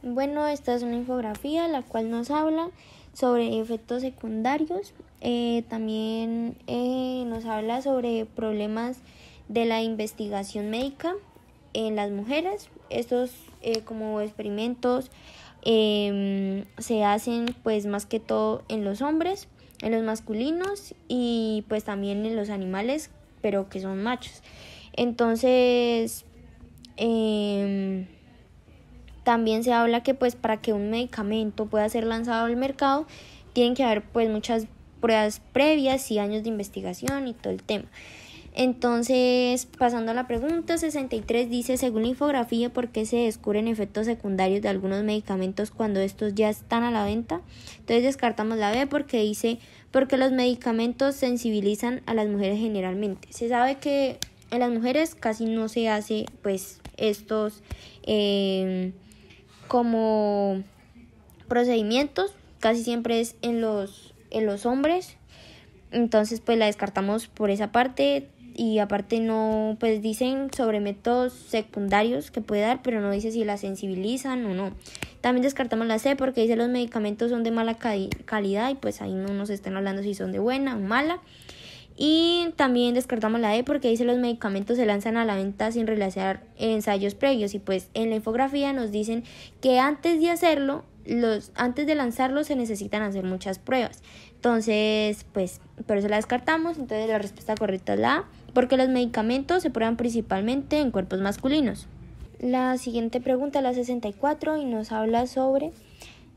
Bueno, esta es una infografía la cual nos habla sobre efectos secundarios. También nos habla sobre problemas de la investigación médica en las mujeres. Estos como experimentos se hacen pues más que todo en los hombres, en los masculinos y pues también en los animales, pero que son machos. Entonces también se habla que pues para que un medicamento pueda ser lanzado al mercado tienen que haber pues muchas pruebas previas y años de investigación y todo el tema. Entonces, pasando a la pregunta 63, dice, según la infografía, ¿por qué se descubren efectos secundarios de algunos medicamentos cuando estos ya están a la venta? Entonces descartamos la B porque dice, porque los medicamentos sensibilizan a las mujeres generalmente. Se sabe que en las mujeres casi no se hace pues estos como procedimientos, casi siempre es en los hombres. Entonces pues la descartamos por esa parte. Y aparte no, pues dicen sobre métodos secundarios que puede dar, pero no dice si la sensibilizan o no. También descartamos la C porque dice los medicamentos son de mala calidad y pues ahí no nos están hablando si son de buena o mala. Y también descartamos la E porque dice los medicamentos se lanzan a la venta sin realizar ensayos previos y pues en la infografía nos dicen que antes de lanzarlo se necesitan hacer muchas pruebas. Entonces, pues por eso la descartamos. Entonces la respuesta correcta es la A, porque los medicamentos se prueban principalmente en cuerpos masculinos. La siguiente pregunta, la 64, y nos habla sobre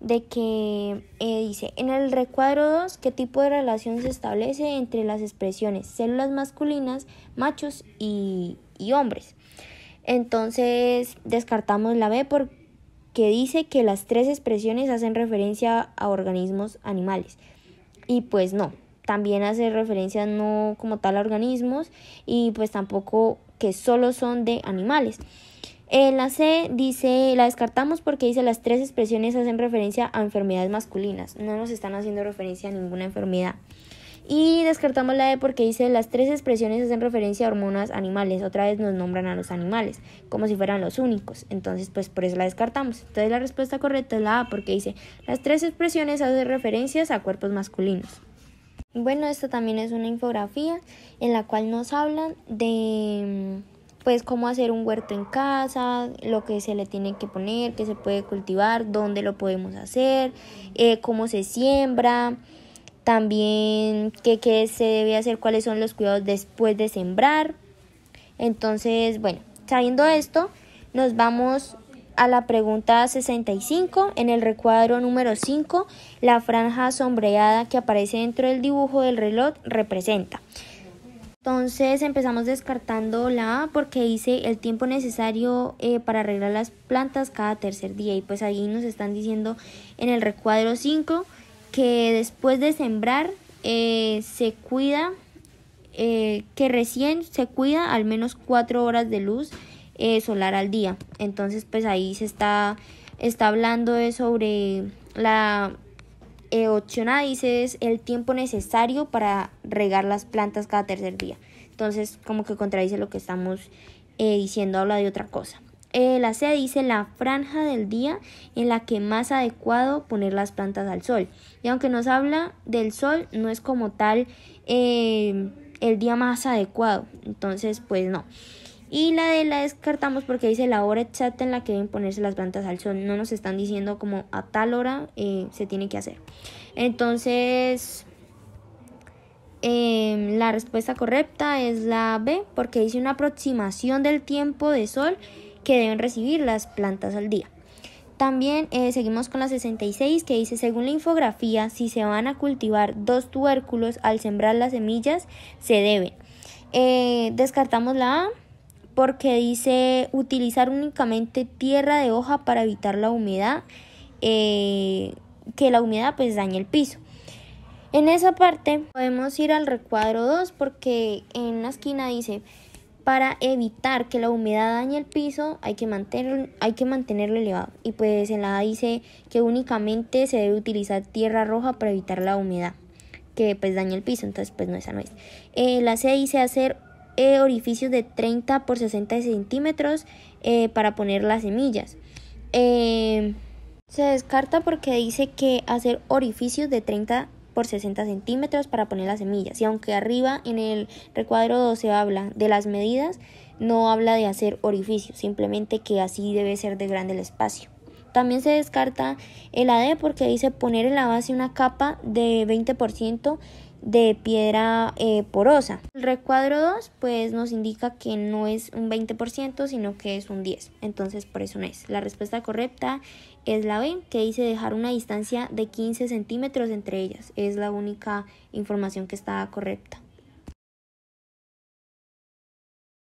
de que dice, en el recuadro 2, ¿qué tipo de relación se establece entre las expresiones células masculinas, machos y hombres? Entonces descartamos la B porque dice que las tres expresiones hacen referencia a organismos animales. Y pues no, también hace referencia no como tal a organismos y pues tampoco que solo son de animales. En la C dice, la descartamos porque dice las tres expresiones hacen referencia a enfermedades masculinas, no nos están haciendo referencia a ninguna enfermedad. Y descartamos la E porque dice las tres expresiones hacen referencia a hormonas animales, otra vez nos nombran a los animales, como si fueran los únicos, entonces pues por eso la descartamos. Entonces la respuesta correcta es la A porque dice las tres expresiones hacen referencias a cuerpos masculinos. Bueno, esta también es una infografía en la cual nos hablan de pues cómo hacer un huerto en casa, lo que se le tiene que poner, qué se puede cultivar, dónde lo podemos hacer, cómo se siembra, también qué se debe hacer, cuáles son los cuidados después de sembrar. Entonces, bueno, sabiendo esto, nos vamos a la pregunta 65. En el recuadro número 5, la franja sombreada que aparece dentro del dibujo del reloj representa. Entonces empezamos descartando la A porque dice el tiempo necesario para arreglar las plantas cada tercer día. Y pues ahí nos están diciendo en el recuadro 5 que después de sembrar se cuida, que recién se cuida al menos 4 horas de luz solar al día. Entonces pues ahí se está hablando sobre la opción A, dice es el tiempo necesario para regar las plantas cada tercer día. Entonces como que contradice lo que estamos diciendo, habla de otra cosa. La C dice la franja del día en la que más adecuado poner las plantas al sol. Y aunque nos habla del sol, no es como tal el día más adecuado. Entonces pues no. Y la D la descartamos porque dice la hora exacta en la que deben ponerse las plantas al sol. No nos están diciendo como a tal hora se tiene que hacer. Entonces, la respuesta correcta es la B, porque dice una aproximación del tiempo de sol que deben recibir las plantas al día. También seguimos con la 66, que dice, según la infografía, si se van a cultivar 2 tubérculos al sembrar las semillas, se deben. Descartamos la A, porque dice utilizar únicamente tierra de hoja para evitar la humedad, que la humedad pues dañe el piso. En esa parte podemos ir al recuadro 2, porque en la esquina dice, para evitar que la humedad dañe el piso hay que mantenerlo elevado. Y pues en la A dice que únicamente se debe utilizar tierra roja para evitar la humedad, que pues daña el piso, entonces pues no, esa no es. La C dice hacer orificios de 30 por 60 centímetros para poner las semillas. Se descarta porque dice que hacer orificios de 30 por 60 centímetros para poner las semillas. Y aunque arriba en el recuadro 2 se habla de las medidas, no habla de hacer orificios, simplemente que así debe ser de grande el espacio. También se descarta el AD porque dice poner en la base una capa de 20% de piedra porosa. El recuadro 2 pues nos indica que no es un 20%, sino que es un 10%. Entonces por eso no es. La respuesta correcta es la B, que dice dejar una distancia de 15 centímetros entre ellas. Es la única información que está correcta.